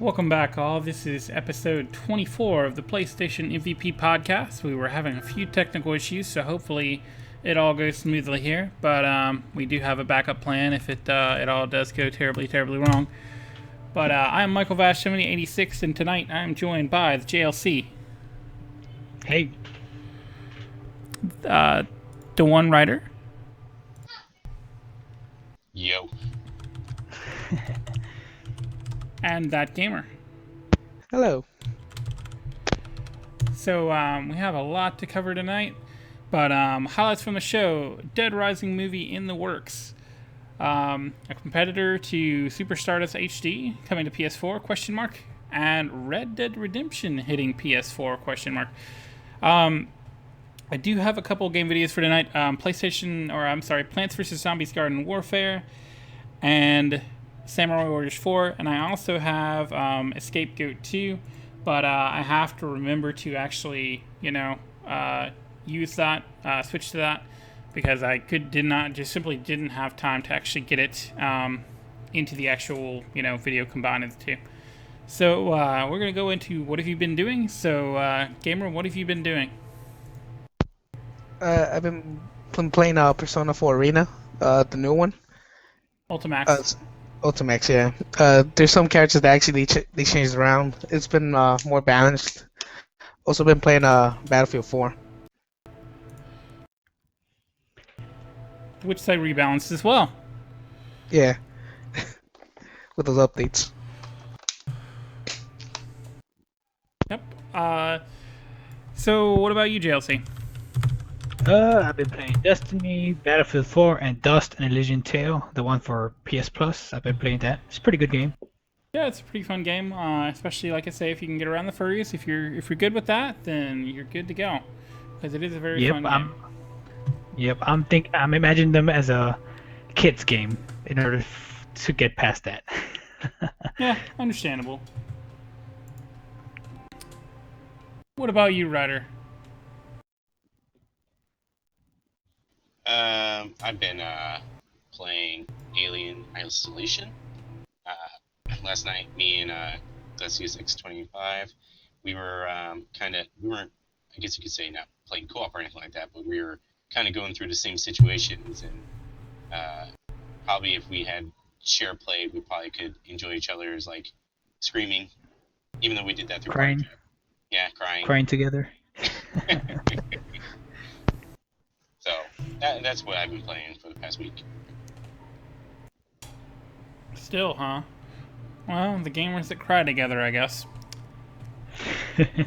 Welcome back, all. This is episode 24 of the PlayStation MVP podcast. We were having a few technical issues, so hopefully it all goes smoothly here. But we do have a backup plan if it all does go terribly, terribly wrong. But I'm Michael Vash, 7086, and tonight I'm joined by the JLC. Hey. The One Writer. Yo. And That Gamer. Hello. So we have a lot to cover tonight, but highlights from the show: Dead Rising movie in the works, a competitor to Super Stardust HD coming to PS4 ? And Red Dead Redemption hitting PS4 ? I do have a couple game videos for tonight. Plants vs Zombies Garden Warfare, and Samurai Warriors 4, and I also have Scapegoat 2, but I have to remember to actually, use that, switch to that, because I simply didn't have time to actually get it into the actual, video combined of the two. So we're going to go into what have you been doing. So, Gamer, what have you been doing? I've been playing Persona 4 Arena, the new one. Ultimax. Ultimax, yeah. There's some characters that actually they changed around. It's been more balanced. Also been playing Battlefield 4. Which side rebalanced as well. Yeah. With those updates. Yep. So what about you, JLC? I've been playing Destiny, Battlefield 4, and Dust and Elysian Tale, the one for PS Plus. I've been playing that. It's a pretty good game. Yeah, it's a pretty fun game, especially like I say, if you can get around the furries. If you're good with that, then you're good to go, because it is a very fun game. I'm imagining them as a kids game in order to get past that. Yeah, understandable. What about you, Ryder? I've been playing Alien Isolation. Last night, me and Glacius X25, we were we weren't, I guess you could say, not playing co-op or anything like that, but we were kind of going through the same situations, and probably if we had share played, we probably could enjoy each other's screaming, even though we did that through crying. Yeah, crying. Crying together. So that's what I've been playing for the past week. Still, huh? Well, the gamers that cry together, I guess.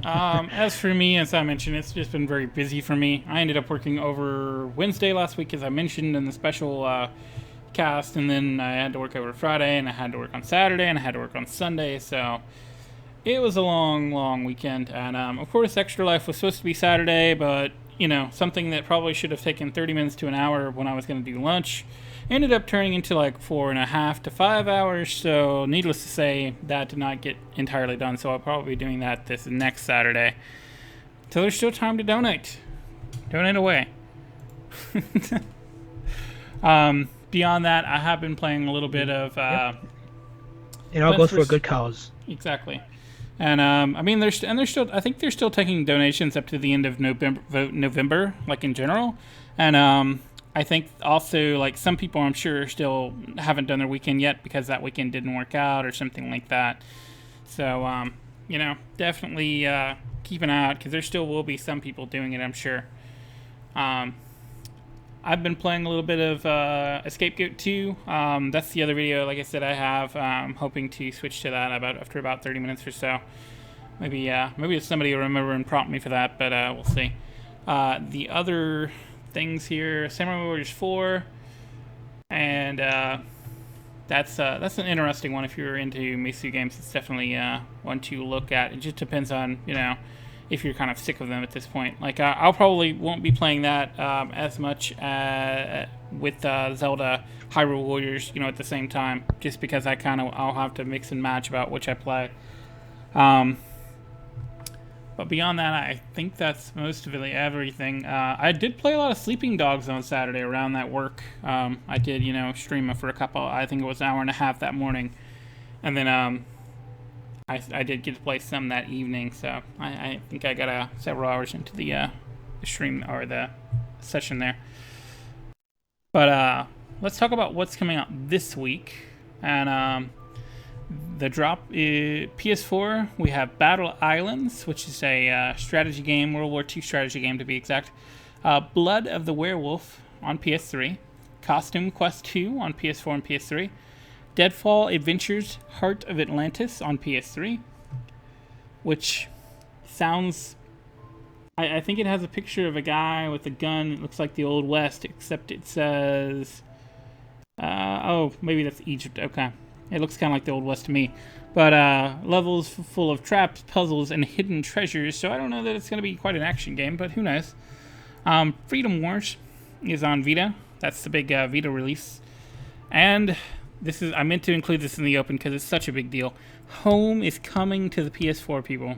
As for me, as I mentioned, it's just been very busy for me. I ended up working over Wednesday last week, as I mentioned in the special cast, and then I had to work over Friday, and I had to work on Saturday, and I had to work on Sunday, so it was a long, long weekend. And of course, Extra Life was supposed to be Saturday, but something that probably should have taken 30 minutes to an hour when I was going to do lunch ended up turning into 4.5 to 5 hours. So needless to say, that did not get entirely done. So I'll probably be doing that this next Saturday. So there's still time to donate. Donate away. Beyond that, I have been playing a little bit of... It all goes for a good cause. Exactly. And I think they're still taking donations up to the end of November, in general. And I think also some people, I'm sure, still haven't done their weekend yet because that weekend didn't work out or something like that. So definitely keep an eye out, because there still will be some people doing it, I'm sure. I've been playing a little bit of Scapegoat 2. That's the other video, like I said, I have. I'm hoping to switch to that after about 30 minutes or so. Maybe if somebody will remember and prompt me for that, but we'll see. The other things here, Samurai Warriors 4, and that's an interesting one. If you're into Misu games, it's definitely one to look at. It just depends on, if you're kind of sick of them at this point. I'll probably won't be playing that as much with Zelda Hyrule Warriors, at the same time, just because I'll have to mix and match about which I play. But beyond that, I think that's most of everything. I did play a lot of Sleeping Dogs on Saturday around that work. I did, stream it for I think it was an hour and a half that morning. And then I did get to play some that evening, so I think I got several hours into the stream or the session there. But let's talk about what's coming out this week. And the drop is PS4. We have Battle Islands, which is a strategy game, World War II strategy game to be exact. Blood of the Werewolf on PS3. Costume Quest 2 on PS4 and PS3. Deadfall Adventures Heart of Atlantis on PS3. Which sounds... I think it has a picture of a guy with a gun. It looks like the Old West, except it says... oh, maybe that's Egypt. Okay. It looks kind of like the Old West to me. But levels full of traps, puzzles, and hidden treasures. So I don't know that it's going to be quite an action game, but who knows. Freedom Wars is on Vita. That's the big Vita release. And this is I meant to include this in the open because it's such a big deal. Home is coming to the PS4, people.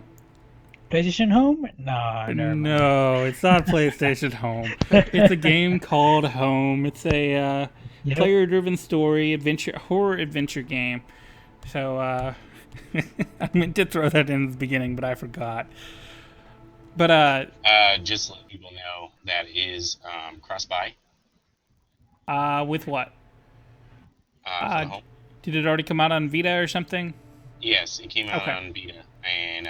PlayStation Home? No, never mind. No, it's not PlayStation Home. It's a game called Home. It's a player-driven story, horror adventure game. So, I meant to throw that in the beginning, but I forgot. But, just to let people know, that is cross-buy. With what? For the home. Did it already come out on Vita or something? Yes, it came out on Vita. And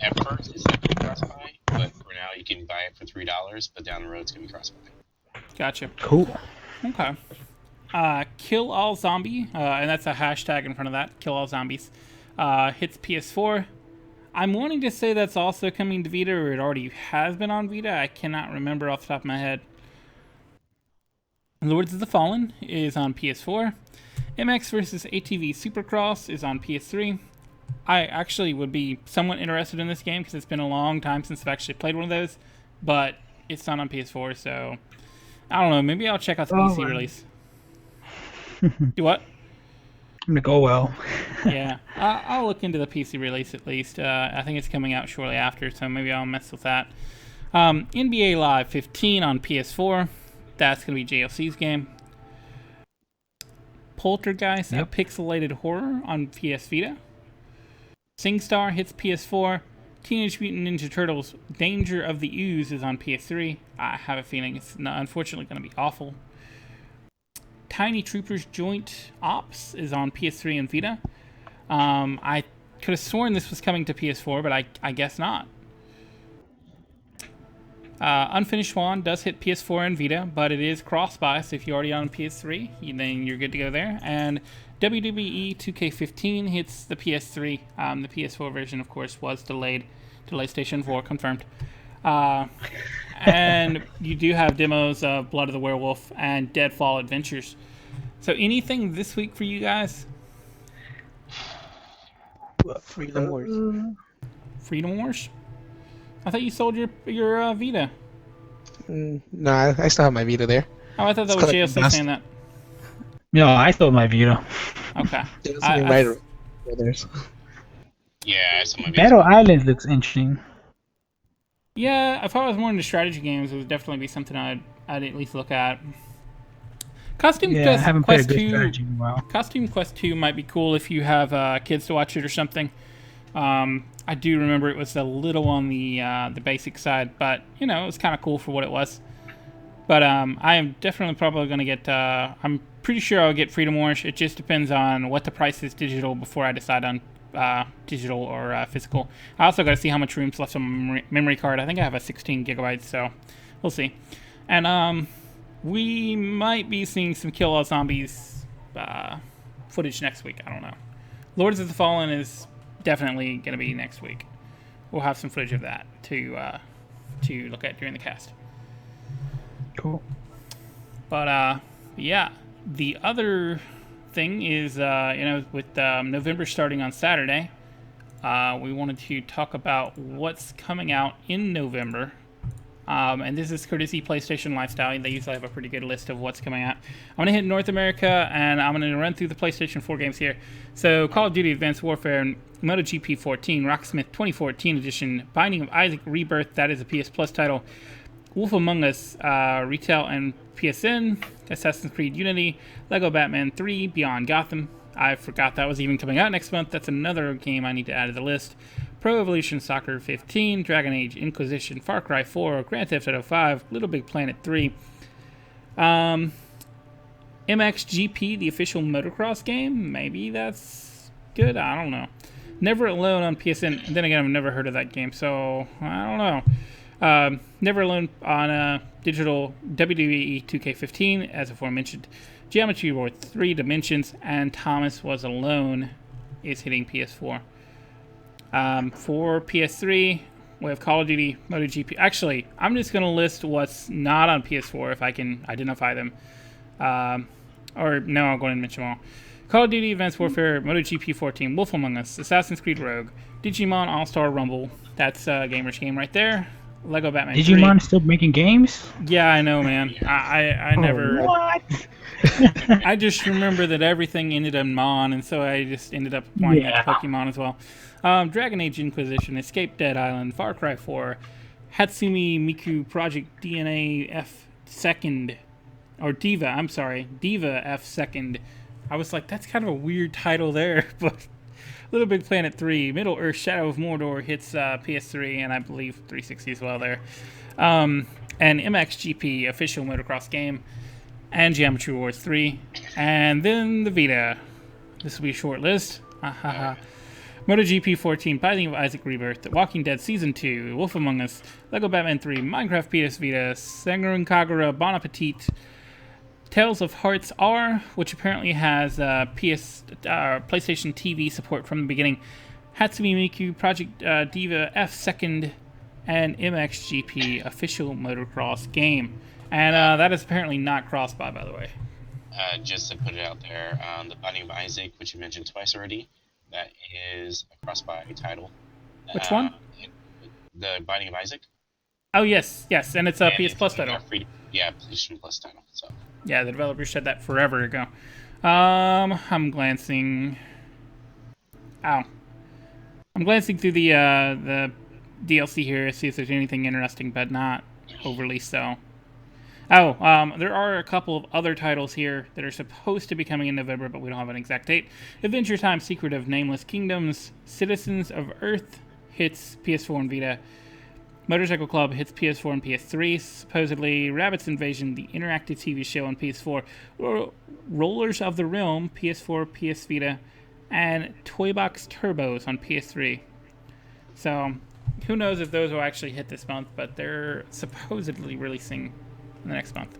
at first, it's not going to be cross-buy, but for now, you can buy it for $3, but down the road, it's going to be cross-buy. Gotcha. Cool. Okay. Kill All Zombie, and that's a hashtag in front of that, Kill All Zombies, hits PS4. I'm wanting to say that's also coming to Vita, or it already has been on Vita. I cannot remember off the top of my head. Lords of the Fallen is on PS4. MX vs. ATV Supercross is on PS3. I actually would be somewhat interested in this game because it's been a long time since I've actually played one of those, but it's not on PS4, so I don't know. Maybe I'll check out the PC release. Do what? I'm gonna go well. Yeah, I'll look into the PC release at least. I think it's coming out shortly after, so maybe I'll mess with that. NBA Live 15 on PS4. That's going to be JLC's game. Poltergeist, a pixelated horror on PS Vita. SingStar hits PS4. Teenage Mutant Ninja Turtles Danger of the Ooze is on PS3. I have a feeling it's unfortunately going to be awful. Tiny Troopers Joint Ops is on PS3 and Vita. I could have sworn this was coming to PS4, but I guess not. Unfinished Swan does hit PS4 and Vita, but it is cross-buy, so if you're already on PS3, then you're good to go there. And WWE 2K15 hits the PS3. The PS4 version, of course, was delayed to PlayStation 4, confirmed. And you do have demos of Blood of the Werewolf and Deadfall Adventures. So anything this week for you guys? Freedom Wars. Freedom Wars? I thought you sold your Vita. No, I still have my Vita there. Oh, I thought that was JSC saying that. No, I sold my Vita. Okay. Yeah, some of Battle Islands looks interesting. Yeah, if I was more into strategy games, it would definitely be something I'd at least look at. Costume Quest 2. Costume Quest 2 might be cool if you have kids to watch it or something. I do remember it was a little on the basic side, but you know, it was kind of cool for what it was. But I am definitely probably going to get. I'm pretty sure I'll get Freedom Wars. It just depends on what the price is digital before I decide on digital or physical. I also got to see how much room's left on my memory card. I think I have a 16 gigabytes, so we'll see. And we might be seeing some Kill All Zombies footage next week. I don't know. Lords of the Fallen is definitely going to be next week. We'll have some footage of that to look at during the cast. Cool. But yeah, the other thing is with November starting on Saturday, we wanted to talk about what's coming out in November. And this is courtesy PlayStation Lifestyle. They usually have a pretty good list of what's coming out. I'm going to hit North America, and I'm going to run through the PlayStation 4 games here. So, Call of Duty Advanced Warfare, MotoGP 14, Rocksmith 2014 Edition, Binding of Isaac Rebirth, that is a PS Plus title, Wolf Among Us, Retail and PSN, Assassin's Creed Unity, Lego Batman 3, Beyond Gotham, I forgot that was even coming out next month. That's another game I need to add to the list. Pro Evolution Soccer 15, Dragon Age Inquisition, Far Cry 4, Grand Theft Auto 5, Little Big Planet 3. MXGP, the official motocross game. Maybe that's good. I don't know. Never Alone on PSN. Then again, I've never heard of that game, so I don't know. Never Alone on digital WWE 2K15, as aforementioned. Geometry War 3 Dimensions, and Thomas Was Alone is hitting PS4. For PS3, we have Call of Duty, MotoGP. Actually, I'm just going to list what's not on PS4 if I can identify them. Or no, I'll go ahead and mention them all. Call of Duty Advanced Warfare, MotoGP 14, Wolf Among Us, Assassin's Creed Rogue, Digimon All-Star Rumble. That's Gamer's game right there. Lego Batman 3. Digimon still making games? Yeah, I know, man. I never... What? I just remember that everything ended in Mon, and so I just ended up playing Pokemon as well. Dragon Age Inquisition, Escape Dead Island, Far Cry 4, Hatsumi Miku Project DNA F Second, or Diva, I'm sorry, Diva F Second. I was like, that's kind of a weird title there, but Little Big Planet 3, Middle Earth Shadow of Mordor hits PS3, and I believe 360 as well there. And MXGP, official motocross game, and Geometry Wars 3, and then the Vita. This will be a short list. MotoGP 14, Binding of Isaac Rebirth, The Walking Dead Season 2, Wolf Among Us, Lego Batman 3, Minecraft PS Vita, Sengoron Kagura Bon Appetit, Tales of Hearts R, which apparently has PlayStation TV support from the beginning, Hatsumi Miku Project Diva F Second, and MXGP official motocross game. And that is apparently not cross-buy, by the way. Just to put it out there, the Binding of Isaac, which you mentioned twice already, that is a cross-buy title. Which one? The Binding of Isaac. Oh, yes, and it's a PS Plus title. PlayStation Plus title. So. Yeah, the developers said that forever ago. I'm glancing... Ow. I'm glancing through the DLC here to see if there's anything interesting, but not overly so. Oh, there are a couple of other titles here that are supposed to be coming in November, but we don't have an exact date. Adventure Time, Secret of Nameless Kingdoms, Citizens of Earth hits PS4 and Vita. Motorcycle Club hits PS4 and PS3, supposedly. Rabbids Invasion, the interactive TV show on PS4. Rollers of the Realm, PS4, PS Vita. And Toybox Turbos on PS3. So, who knows if those will actually hit this month, but they're supposedly releasing in the next month.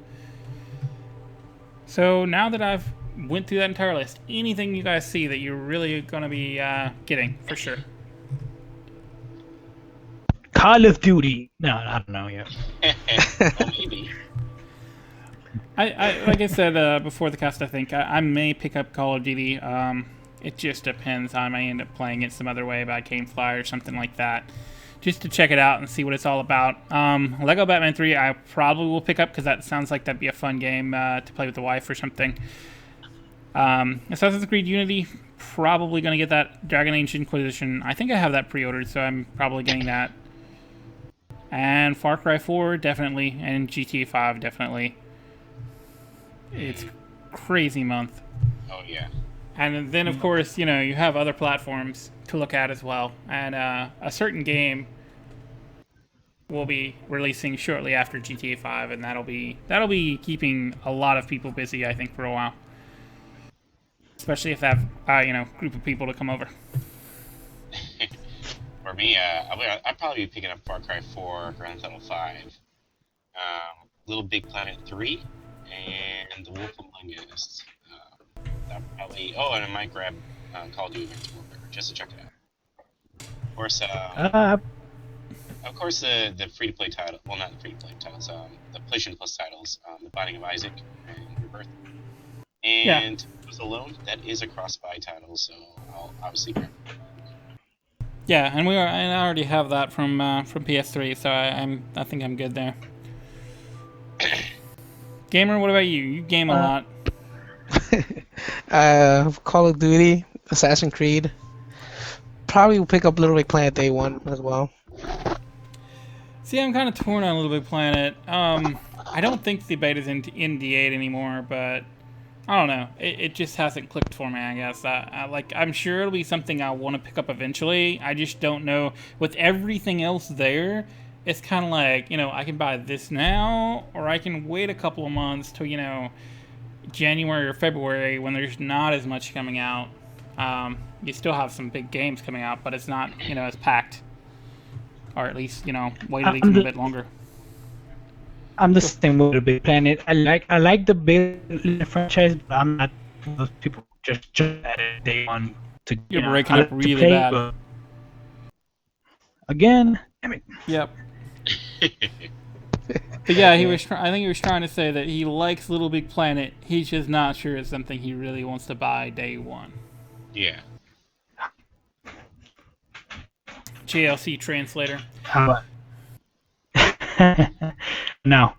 So now that I've went through that entire list, anything you guys see that you're really going to be getting for sure? Call of Duty. No, I don't know yet. Well, maybe. I like I said before the cast, I think I may pick up Call of Duty. It just depends. I may end up playing it some other way by Gamefly or something like that, just to check it out and see what it's all about. Lego Batman 3 I probably will pick up because that sounds like that'd be a fun game to play with the wife or something. Assassin's Creed Unity, probably going to get that. Dragon Age Inquisition, I think I have that pre-ordered, so I'm probably getting that. And Far Cry 4, definitely, and GTA 5, definitely. It's crazy month. Oh, yeah. And then, of course, you have other platforms to look at as well. And a certain game will be releasing shortly after GTA 5, and that'll be keeping a lot of people busy, I think, for a while. Especially if they have, group of people to come over. For me, I'd probably be picking up Far Cry 4, Grand Theft Auto 5, Little Big Planet 3, and The Wolf Among Us. Probably. Oh, and I might grab Call of Duty Advanced Warfare just to check it out. Of course, the free-to-play title. Well, not the free-to-play titles. The PlayStation Plus titles. The Binding of Isaac and Rebirth. And Was Alone. That is a cross-buy title, so I'll obviously grab it. Yeah, and I already have that from PS3, so I think I'm good there. Gamer, what about you? You game a lot. Call of Duty, Assassin's Creed. Probably will pick up Little Big Planet Day 1 as well. See, I'm kind of torn on Little Big Planet. I don't think the beta's in D8 anymore, but I don't know. It just hasn't clicked for me. I guess. Like I'm sure it'll be something I want to pick up eventually. I just don't know. With everything else there, it's kind of like I can buy this now, or I can wait a couple of months till January or February when there's not as much coming out. You still have some big games coming out, but it's not as packed, or at least wait I'm even a the, bit longer. I'm the same with the Big Planet. I like the Big franchise, but I'm not one of those people who just jump at it day one to You're I breaking up like to really play, bad. but again, I mean, Yep. But yeah, he was. I think he was trying to say that he likes Little Big Planet. He's just not sure it's something he really wants to buy day one. Yeah. JLC translator. how no.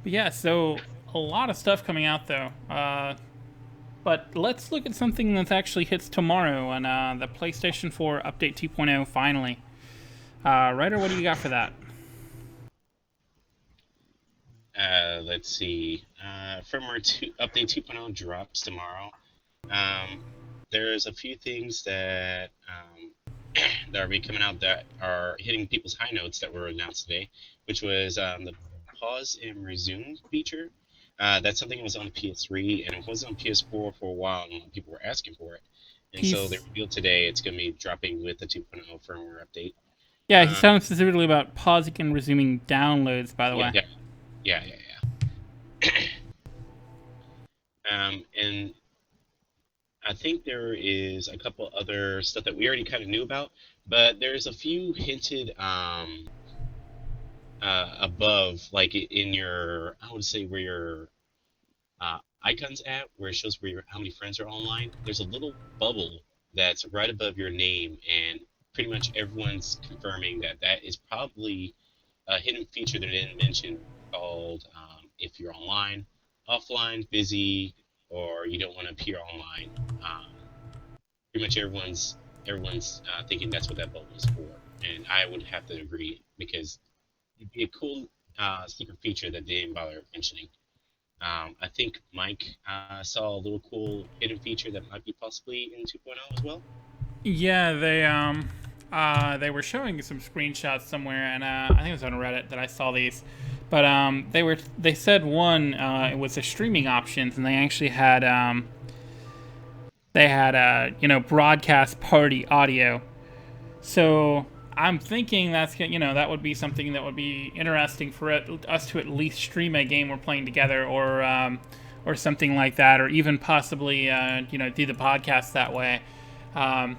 But yeah, so a lot of stuff coming out though. But let's look at something that actually hits tomorrow on the PlayStation 4 Update 2.0 finally. Ryder, what do you got for that? Let's see. Firmware update 2.0 drops tomorrow. There's a few things that that are coming out that are hitting people's high notes that were announced today, which was the pause and resume feature. That's something that was on PS3 and it was on PS4 for a while, and people were asking for it. And so they He's revealed today it's going to be dropping with the 2.0 firmware update. Yeah, he's talking specifically about pausing and resuming downloads. By the Yeah, way. yeah. And I think there is a couple other stuff that we already kind of knew about, but there's a few hinted above, like in your, I would say where your icons at, where it shows where how many friends are online. There's a little bubble that's right above your name, and pretty much everyone's confirming that that is probably a hidden feature that I didn't mention called if you're online, offline, busy, or you don't want to appear online. Um, Pretty much everyone's thinking that's what that bubble is for, and I would have to agree because it'd be a cool secret feature that they didn't bother mentioning. I think Mike saw a little cool hidden feature that might be possibly in 2.0 as well. Yeah, they were showing some screenshots somewhere, and I think it was on Reddit that I saw these. But they said one it was the streaming options, and they actually had broadcast party audio. So I'm thinking that would be something that would be interesting for us to at least stream a game we're playing together, or something like that, or even possibly do the podcast that way.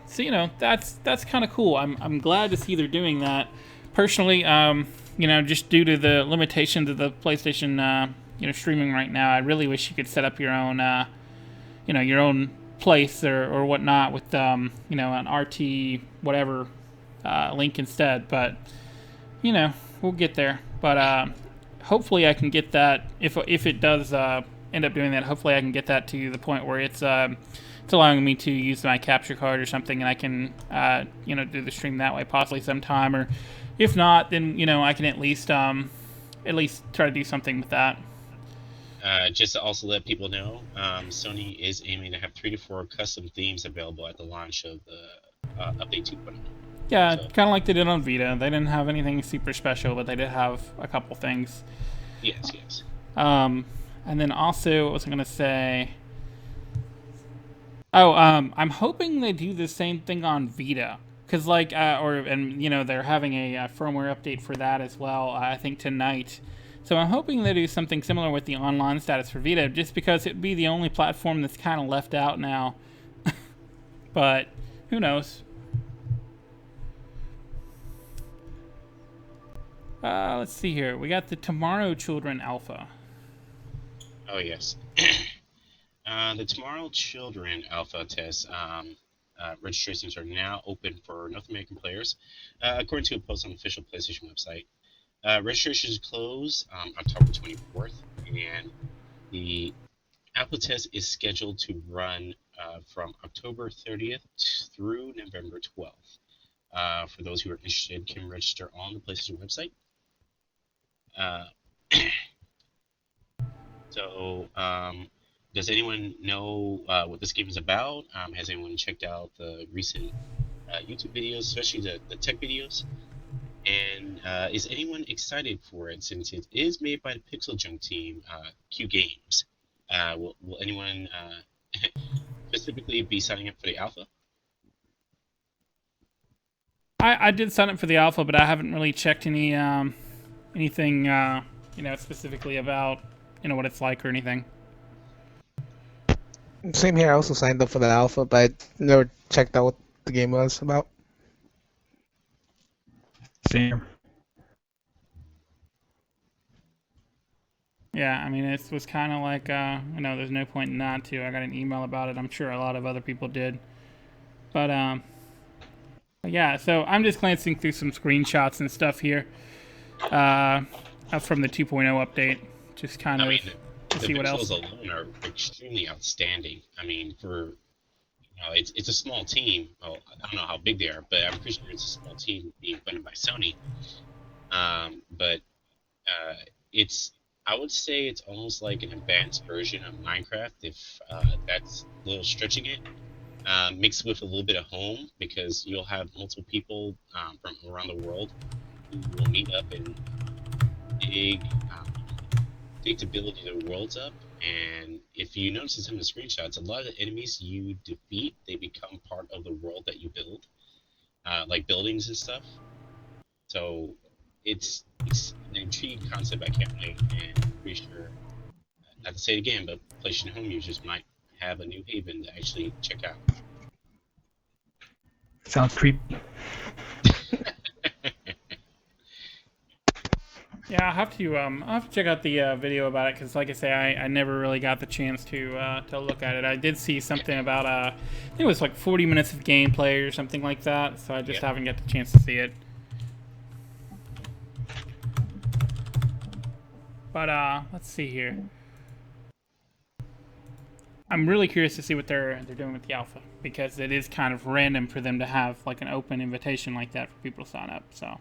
So that's kind of cool. I'm glad to see they're doing that. Personally, just due to the limitations of the PlayStation streaming right now, I really wish you could set up your own your own place or whatnot with an RT whatever link instead. But we'll get there. But hopefully I can get that if it does end up doing that. Hopefully I can get that to the point where it's allowing me to use my capture card or something, and I can do the stream that way possibly sometime. Or if not, then I can at least try to do something with that. Just to also let people know, Sony is aiming to have 3 to 4 custom themes available at the launch of the update 2.0. Yeah, So, kind of like they did on Vita. They didn't have anything super special, but they did have a couple things. yes. And then also, what was I going to say? Oh, I'm hoping they do the same thing on Vita. Because, they're having a firmware update for that as well, I think tonight. So I'm hoping they do something similar with the online status for Vita, just because it'd be the only platform that's kind of left out now. But, who knows? Let's see here. We got the Tomorrow Children Alpha. Oh, yes. The Tomorrow Children Alpha test registrations are now open for North American players, according to a post on the official PlayStation website. Registrations close October 24th, and the alpha test is scheduled to run from October 30th through November 12th. For those who are interested, can register on the PlayStation website. Uh, So, does anyone know what this game is about? Has anyone checked out the recent YouTube videos, especially the tech videos? And is anyone excited for it since it is made by the Pixel Junk team, Q Games? Will anyone specifically be signing up for the alpha? I did sign up for the alpha, but I haven't really checked anything specifically about what it's like or anything. Same here. I also signed up for the alpha, but I never checked out what the game was about. Same. Yeah, I mean, it was kind of like, there's no point not to. I got an email about it. I'm sure a lot of other people did. But, yeah, so I'm just glancing through some screenshots and stuff here from the 2.0 update. Just kind of to the see what pixels else. alone are extremely outstanding. I mean, it's a small team. Well, I don't know how big they are, but I'm pretty sure it's a small team being funded by Sony. But it's I would say it's almost like an advanced version of Minecraft, if that's a little stretching it. Mixed with a little bit of home, because you'll have multiple people from around the world who will meet up and dig dig to build their worlds up. And if you notice in some of the screenshots, a lot of the enemies you defeat, they become part of the world that you build, like buildings and stuff. So it's an intriguing concept. I can't wait, and I'm pretty sure, not to say it again, but PlayStation Home users might have a new haven to actually check out. Sounds creepy. Yeah, I'll have to check out the video about it because, like I say, I never really got the chance to look at it. I did see something about I think it was like 40 minutes of gameplay or something like that. So I just haven't got the chance to see it. But let's see here. I'm really curious to see what they're doing with the alpha, because it is kind of random for them to have like an open invitation like that for people to sign up. So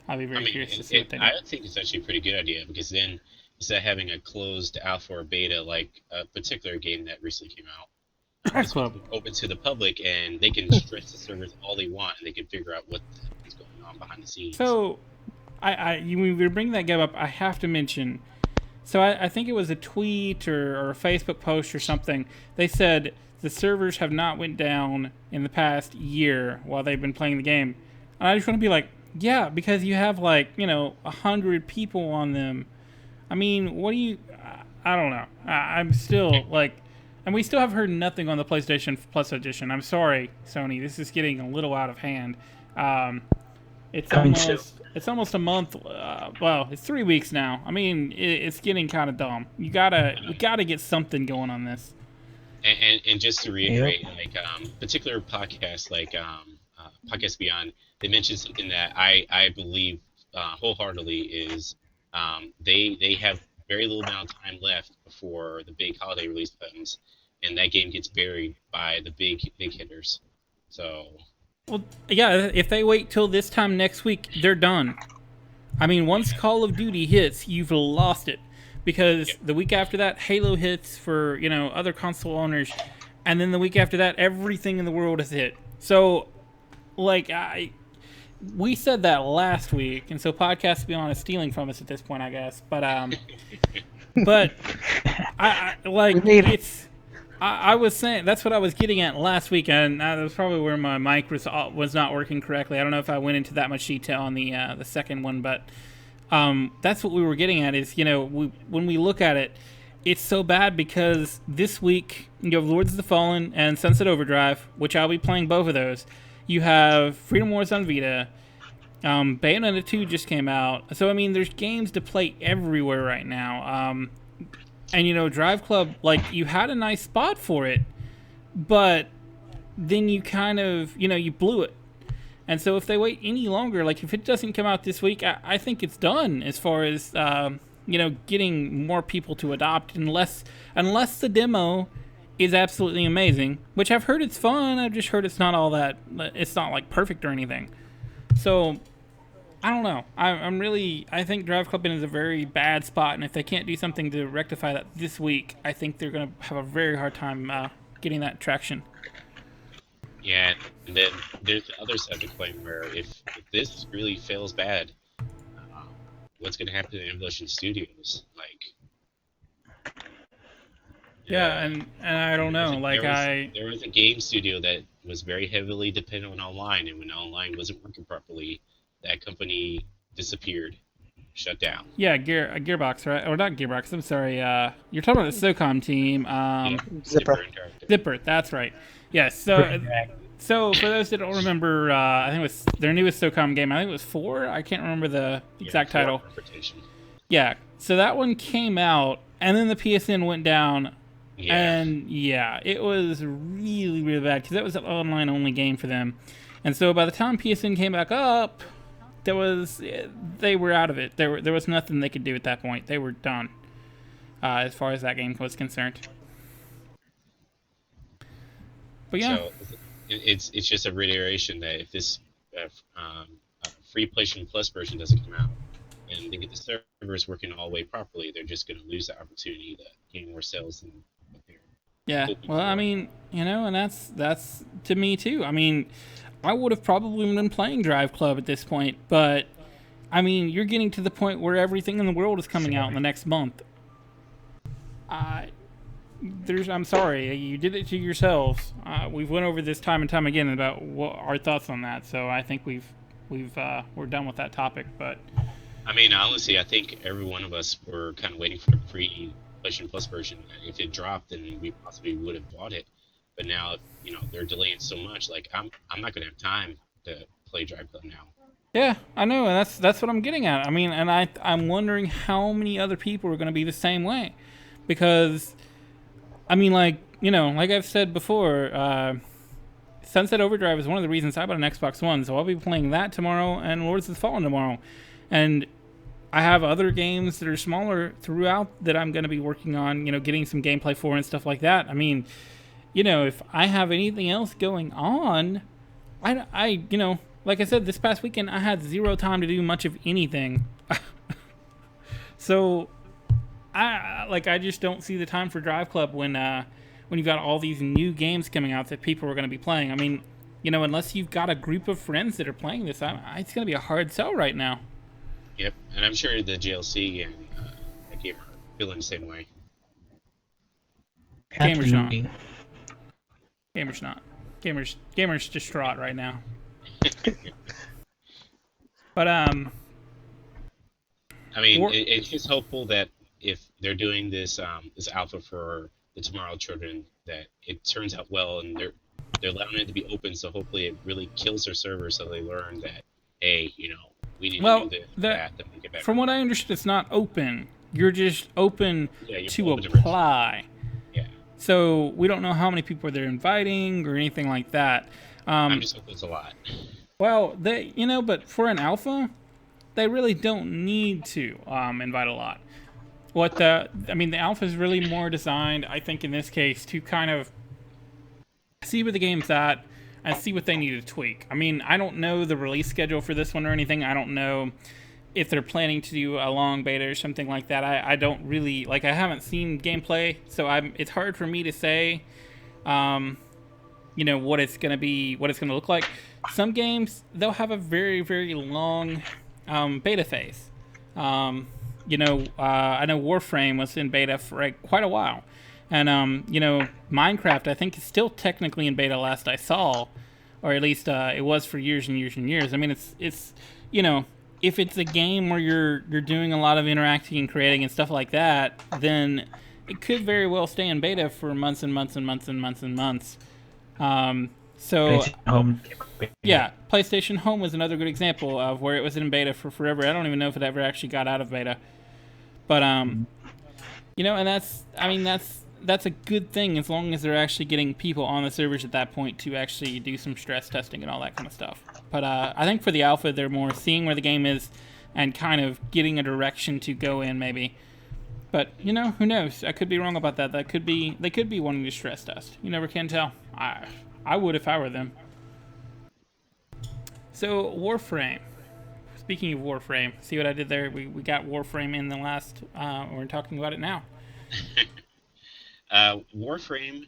I'll be very curious to see what they do. I think it's actually a pretty good idea, because then instead of having a closed alpha or beta like a particular game that recently came out, it's open to the public, and they can stress the servers all they want, and they can figure out what's going on behind the scenes. So, when we bring that game up, I have to mention. So I think it was a tweet or a Facebook post or something. They said the servers have not went down in the past year while they've been playing the game. And I just want to be like, yeah, because you have 100 people on them. I mean, what do you? I don't know. I'm still and we still have heard nothing on the PlayStation Plus edition. I'm sorry, Sony. This is getting a little out of hand. It's almost a month. Well, it's 3 weeks now. I mean, it's getting kind of dumb. We gotta get something going on this. And just to reiterate, particular podcasts like Podcast Beyond, they mentioned something that I believe wholeheartedly is they have very little amount of time left before the big holiday release comes, and that game gets buried by the big hitters. So. Well, yeah, if they wait till this time next week, they're done. I mean, once Call of Duty hits, you've lost it. Because the week after that, Halo hits for, other console owners. And then the week after that, everything in the world has hit. So, we said that last week. And so Podcast Beyond is stealing from us at this point, I guess. But, I was saying, that's what I was getting at last week, and that was probably where my mic was not working correctly. I don't know if I went into that much detail on the second one, but that's what we were getting at is, when we look at it, it's so bad because this week you have Lords of the Fallen and Sunset Overdrive, which I'll be playing both of those. You have Freedom Wars on Vita. Bayonetta 2 just came out. So, I mean, there's games to play everywhere right now. And, Drive Club, you had a nice spot for it, but then you kind of, you blew it. And so if they wait any longer, if it doesn't come out this week, I think it's done as far as, getting more people to adopt, unless the demo is absolutely amazing, which I've heard it's fun. I've just heard it's not all that, it's not, perfect or anything. So, I don't know. I think Drive Club is a very bad spot, and if they can't do something to rectify that this week, I think they're going to have a very hard time getting that traction. Yeah, and then there's the other side of the coin where if this really fails bad, um, what's going to happen to Evolution Studios? Like, Yeah, and I don't know. there was a game studio that was very heavily dependent on online, and when online wasn't working properly, that company disappeared, shut down. Yeah, Gearbox, right? Or not Gearbox. I'm sorry. You're talking about the SOCOM team. Yeah, Zipper. Interactive. Zipper. That's right. Yes. So for those that don't remember, I think it was their newest SOCOM game. I think it was 4. I can't remember the exact title. Interpretation. Yeah. So that one came out, and then the PSN went down. Yeah. And yeah, it was really, really bad because that was an online only game for them. And so by the time PSN came back up, they were out of it. There was nothing they could do at that point. They were done as far as that game was concerned. But yeah, So it's just a reiteration that if this free PlayStation Plus version doesn't come out and they get the servers working all the way properly, they're just going to lose the opportunity to gain more sales than what they're yeah. hoping Well, for. I mean, and that's to me too. I mean, I would have probably been playing Drive Club at this point, but I mean, you're getting to the point where everything in the world is coming out in the next month. I'm sorry, you did it to yourselves. We've went over this time and time again about what our thoughts on that, so I think we're done with that topic. But I mean, honestly, I think every one of us were kind of waiting for the free PlayStation Plus version. If it dropped, then we possibly would have bought it. But now, they're delaying so much. Like, I'm not gonna have time to play Drive Club now. yeah, I know, and that's what I'm getting at. I mean, and I'm wondering how many other people are going to be the same way, because I mean, like I've said before, Sunset Overdrive is one of the reasons I bought an Xbox One. So I'll be playing that tomorrow and Lords of the Fallen tomorrow, and I have other games that are smaller throughout that I'm going to be working on. Getting some gameplay for and stuff like that. I mean, if I have anything else going on, I like I said, this past weekend I had zero time to do much of anything. So I just don't see the time for Drive Club when you've got all these new games coming out that people are going to be playing. I mean, unless you've got a group of friends that are playing this, it's going to be a hard sell right now. Yep, and I'm sure the GLC and that game are feeling the same way. Gamers not. Absolutely. Gamers not. Gamers distraught right now. But I mean, it's just hopeful that if they're doing this alpha for the Tomorrow Children, that it turns out well, and they're allowing it to be open. So hopefully, it really kills their server, so they learn that, hey, we need to do this, that to make it better. From what I understood, it's not open. You're just open to open apply. Yeah. So we don't know how many people they're inviting or anything like that. I'm just hoping it's a lot. Well, but for an alpha, they really don't need to invite a lot. The alpha is really more designed, I think, in this case, to kind of see where the game's at and see what they need to tweak. I mean, I don't know the release schedule for this one or anything. I don't know if they're planning to do a long beta or something like that. I don't really, I haven't seen gameplay, so it's hard for me to say, what it's going to look like. Some games, they'll have a very, very long beta phase. I know Warframe was in beta for quite a while. And, Minecraft, I think, is still technically in beta last I saw. Or at least it was for years and years and years. I mean, it's if it's a game where you're doing a lot of interacting and creating and stuff like that, then it could very well stay in beta for months and months and months and months and months. Yeah, PlayStation Home was another good example of where it was in beta for forever. I don't even know if it ever actually got out of beta. But, and that's a good thing as long as they're actually getting people on the servers at that point to actually do some stress testing and all that kind of stuff. But I think for the alpha, they're more seeing where the game is and kind of getting a direction to go in, maybe. But, who knows? I could be wrong about that. They could be wanting to stress test. You never can tell. I would if I were them. So, Warframe. speaking of Warframe, see what I did there? We got Warframe in the last. We're talking about it now. Warframe.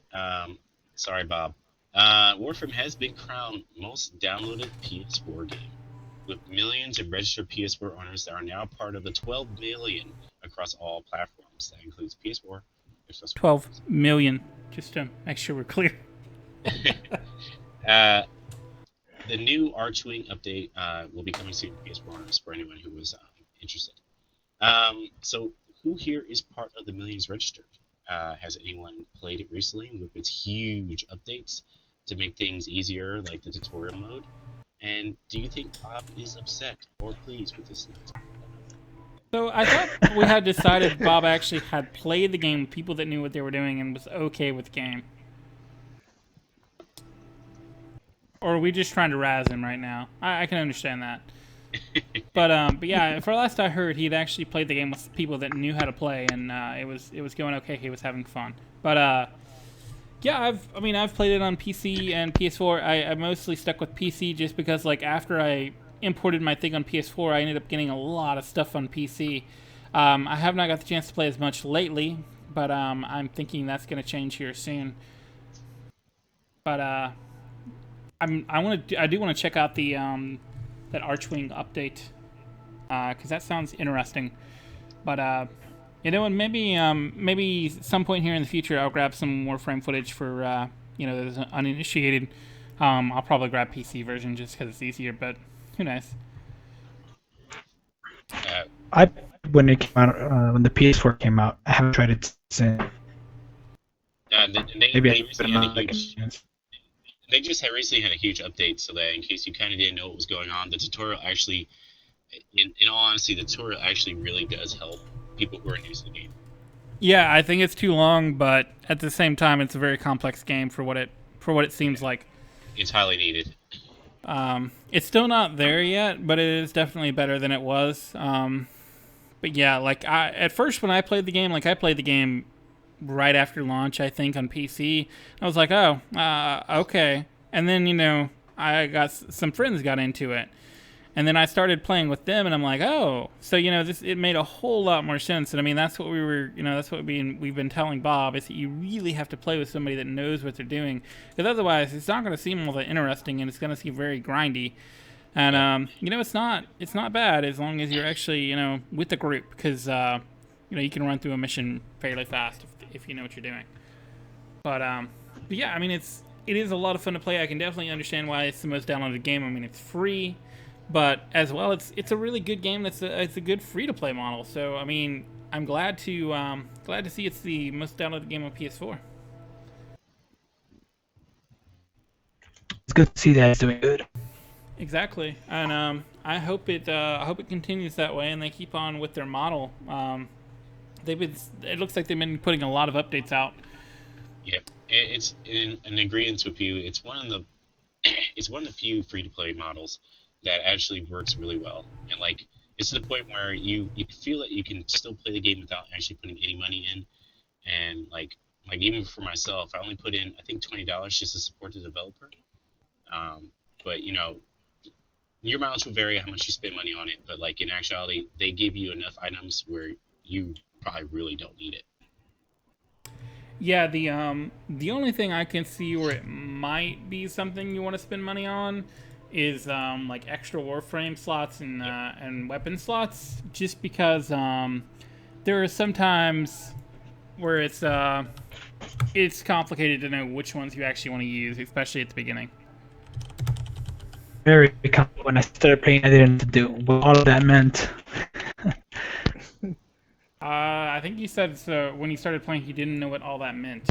Sorry, Bob. Warframe has been crowned most downloaded PS4 game, with millions of registered PS4 owners that are now part of the 12 million across all platforms. That includes PS4, Xbox 12 million, just to make sure we're clear. Uh, the new Archwing update will be coming soon to PS4 owners for anyone who was interested. So, who here is part of the millions registered? Has anyone played it recently with its huge updates to make things easier, like the tutorial mode? And do you think Bob is upset or pleased with this announcement? So I thought we had decided Bob actually had played the game with people that knew what they were doing and was okay with the game. Or are we just trying to razz him right now? I can understand that. But yeah, for last I heard, he'd actually played the game with people that knew how to play, and it was going okay. He was having fun. But yeah, I've played it on PC and PS4. I mostly stuck with PC just because like after I imported my thing on PS4, I ended up getting a lot of stuff on PC. I have not got the chance to play as much lately, but I'm thinking that's going to change here soon. But I do want to check out the that Archwing update because that sounds interesting. But you know, and maybe some point here in the future I'll grab some Warframe footage for you know, those uninitiated. I'll probably grab PC version just because it's easier, but who knows? I when it came out when the PS4 came out, I haven't tried it since. Maybe I recently had a huge, they just had recently had a huge update, so that in case you kind of didn't know what was going on, the tutorial actually, in all honesty, the tutorial actually really does help people who are new to the game. Yeah, I think it's too long, but at the same time, it's a very complex game for what it seems like. It's highly needed. It's still not there yet, but it is definitely better than it was. But yeah, like at first when I played the game, like I played the game right after launch, I think on PC. I was like, oh, okay. And then you know, I got some friends got into it, and then I started playing with them, and I'm like, oh, so you know, it made a whole lot more sense. And I mean, that's what we were, you know, that's what we've been telling Bob is that you really have to play with somebody that knows what they're doing, because otherwise, it's not going to seem all that interesting, and it's going to seem very grindy. And you know, it's not bad as long as you're actually, you know, with the group, because you know, you can run through a mission fairly fast if you know what you're doing. But yeah, I mean, it is a lot of fun to play. I can definitely understand why it's the most downloaded game. I mean, it's free. But as well, it's a really good game. It's a good free to play model. So I mean, I'm glad to see it's the most downloaded game on PS4. It's good to see that it's doing good. Exactly, and I hope it continues that way, and they keep on with their model. It looks like they've been putting a lot of updates out. Yeah, it's in agreement with you. It's one of the few free to play models that actually works really well, and like it's to the point where you feel that you can still play the game without actually putting any money in, and like even for myself, I only put in I think $20 just to support the developer. But you know, your mileage will vary how much you spend money on it, but like in actuality, they give you enough items where you probably really don't need it. Yeah, the only thing I can see where it might be something you want to spend money on is like extra Warframe slots and weapon slots, just because there are some times where it's complicated to know which ones you actually want to use, especially at the beginning. Very complicated. When I started playing, I didn't know what all of that meant. I think you said so when you started playing, you didn't know what all that meant.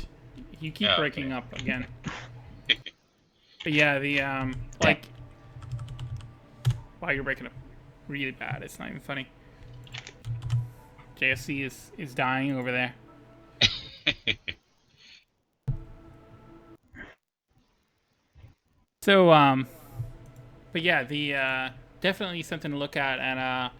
You keep breaking up again. But yeah, the like, wow, you're breaking up really bad. It's not even funny. JSC is dying over there. So but yeah, the definitely something to look at, and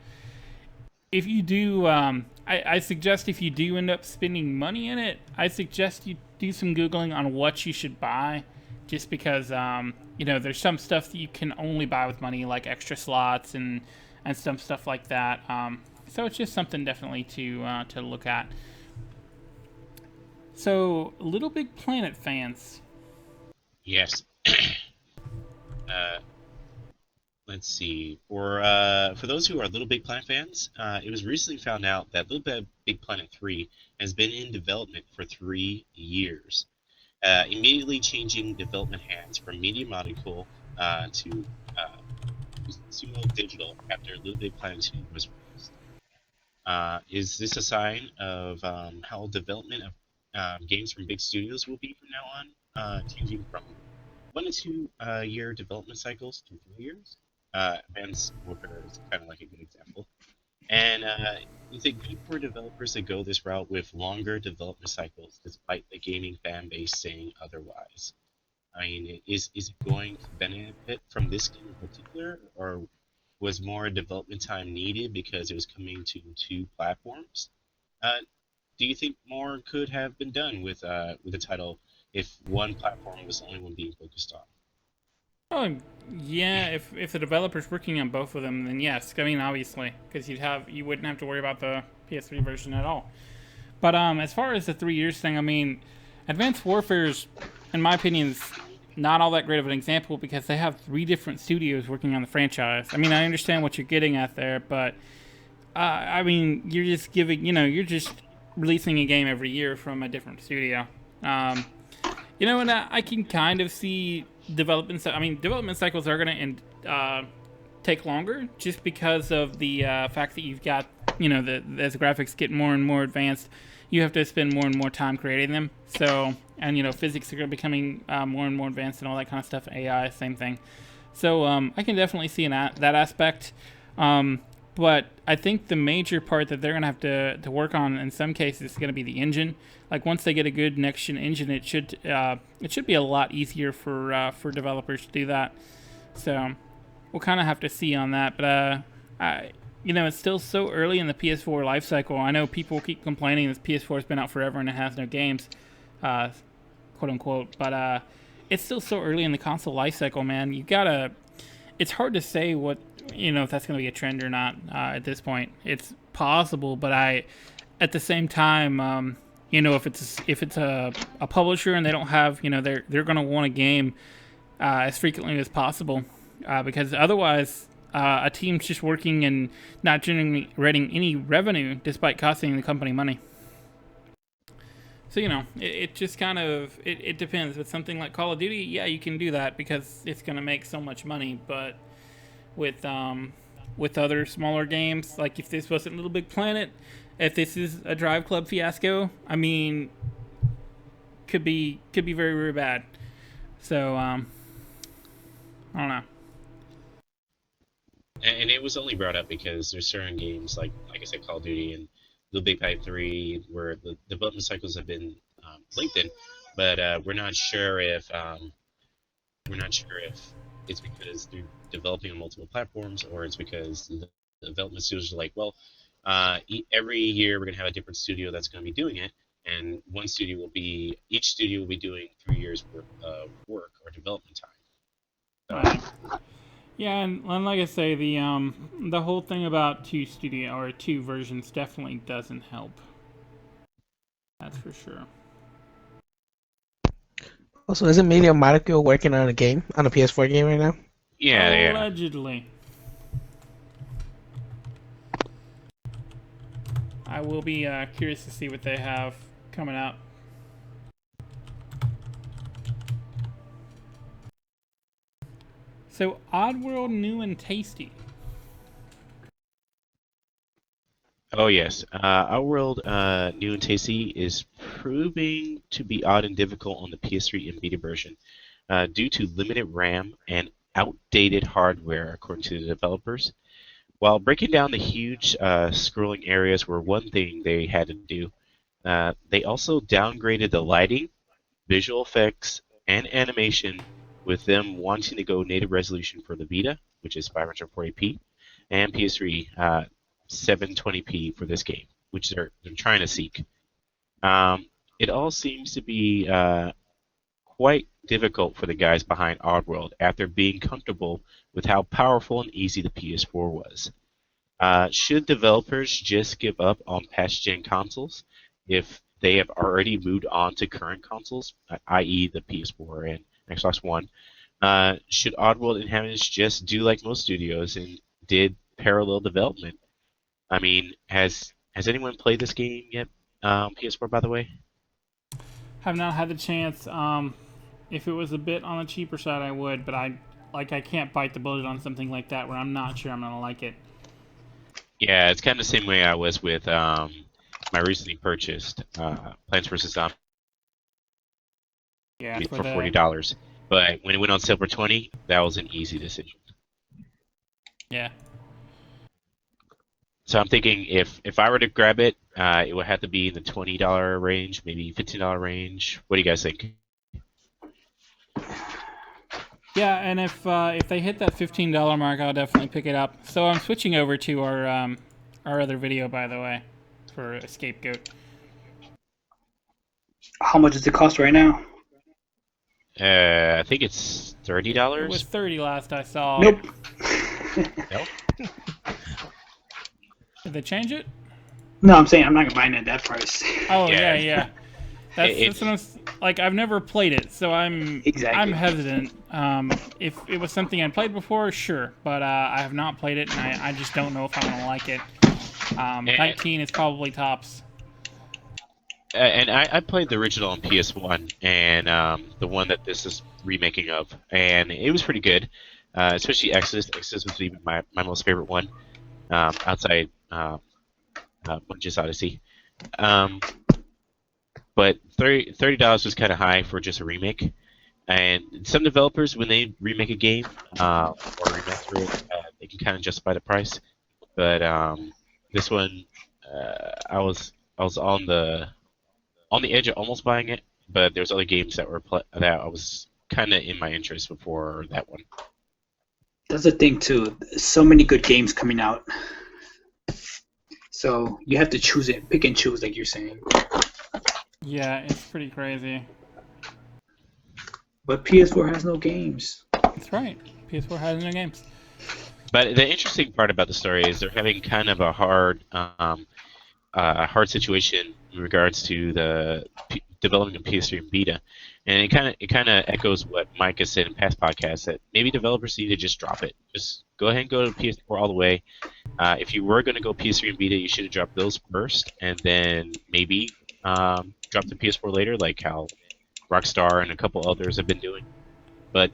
if you do, I suggest if you do end up spending money in it, I suggest you do some Googling on what you should buy, just because, you know, there's some stuff that you can only buy with money, like extra slots and and some stuff like that. So it's just something definitely to look at. So, Little Big Planet fans. Yes. uh, let's see. For those who are Little Big Planet fans, it was recently found out that Big Planet 3 has been in development for 3 years, immediately changing development hands from Media Molecule to Sumo Digital after Little Big Planet 2 was released. Is this a sign of how development of games from big studios will be from now on, changing from 1 to 2 year development cycles to 3 years? Advanced Warfare is kind of like a good example. And is it good for developers to go this route with longer development cycles, despite the gaming fan base saying otherwise? I mean, is it going to benefit from this game in particular, or was more development time needed because it was coming to 2 platforms? Uh, do you think more could have been done with the title if one platform was the only one being focused on? Oh, yeah. If the developer's working on both of them, then yes. I mean, obviously, because you wouldn't have to worry about the PS3 version at all. But as far as the 3 years thing, I mean, Advanced Warfare's, in my opinion, is not all that great of an example because they have 3 different studios working on the franchise. I mean, I understand what you're getting at there, but I mean, you're just you're just releasing a game every year from a different studio. Um, and I can kind of see development. I mean, development cycles are going to take longer just because of the fact that you've got as the graphics get more and more advanced, you have to spend more and more time creating them. So and physics are becoming more and more advanced and all that kind of stuff. AI, same thing. So I can definitely see that aspect. But I think the major part that they're going to have to work on in some cases is going to be the engine. Like once they get a good next gen engine, it should be a lot easier for developers to do that. So we'll kind of have to see on that. But it's still so early in the PS4 life cycle. I know people keep complaining this PS4 has been out forever and it has no games, quote unquote. But it's still so early in the console life cycle, man. You gotta. It's hard to say what if that's going to be a trend or not at this point. It's possible, but at the same time, if it's a publisher and they don't have, they're going to want a game as frequently as possible because otherwise, a team's just working and not generating any revenue despite costing the company money. So it just kind of it depends. With something like Call of Duty, yeah, you can do that because it's going to make so much money, but with other smaller games. Like if this wasn't Little Big Planet, if this is a Drive Club fiasco, I mean, could be very very bad. So I don't know. And it was only brought up because there's certain games like I said, Call of Duty and Little Big Planet 3, where the development cycles have been lengthened, but we're not sure if it's because they're developing on multiple platforms or it's because the development studios are like, well, every year we're going to have a different studio that's going to be doing it, and each studio will be doing 3 years worth of work or development time. So, Yeah, and like I say, the whole thing about two versions definitely doesn't help. That's for sure. Also, isn't Media Molecule working on a PS4 game right now? yeah. Allegedly. I will be curious to see what they have coming out. So, Oddworld new and tasty. Oh yes, Outworld New and Tasty is proving to be odd and difficult on the PS3 and Vita version due to limited RAM and outdated hardware, according to the developers. While breaking down the huge scrolling areas were one thing they had to do, they also downgraded the lighting, visual effects, and animation, with them wanting to go native resolution for the Vita, which is 540p, and PS3 720p for this game, which they're trying to seek. It all seems to be quite difficult for the guys behind Oddworld after being comfortable with how powerful and easy the PS4 was. Should developers just give up on past-gen consoles if they have already moved on to current consoles, i.e., the PS4 and Xbox One? Should Oddworld Inhabitants just do like most studios and did parallel development? I mean, has anyone played this game yet? PS4, by the way. Have not had the chance. If it was a bit on the cheaper side, I would, but I can't bite the bullet on something like that where I'm not sure I'm gonna like it. Yeah, it's kind of the same way I was with my recently purchased Plants vs Zombies Yeah, for for the $40. But when it went on sale for 20, that was an easy decision. yeah. So I'm thinking if I were to grab it, it would have to be in the $20 range, maybe $15 range. What do you guys think? Yeah, and if they hit that $15 mark, I'll definitely pick it up. So I'm switching over to our other video, by the way, for a scapegoat. How much does it cost right now? I think it's It was $30. $30 last I saw. Nope. Nope. Did they change it? No, I'm saying I'm not buying it at that price. Oh Yeah. yeah. That's It's- what like. I've never played it, so I'm Exactly. hesitant. If it was something I'd played before, sure, but I have not played it, and I just don't know if I'm gonna like it. 19 is probably tops. And I played the original on PS1 and the one that this is remaking of, and it was pretty good. Especially Exodus. Exodus was even my most favorite one outside Bunge's Odyssey. But $30 was kind of high for just a remake. And some developers, when they remake a game or remaster it, they can kind of justify the price. But this one, I was on the edge of almost buying it, but there's other games that that I was kind of in my interest before that one. That's the thing too. So many good games coming out. So you have to choose it, pick and choose, like you're saying. Yeah, it's pretty crazy. But PS4 has no games. That's right. PS4 has no games. But the interesting part about the story is they're having kind of a hard situation in regards to the development of PS3 and Vita, and it kind of echoes what Mike has said in past podcasts that maybe developers need to just drop it. Just go ahead and go to PS4 all the way. If you were going to go PS3 and Vita, you should have dropped those first, and then maybe drop the PS4 later, like how Rockstar and a couple others have been doing. But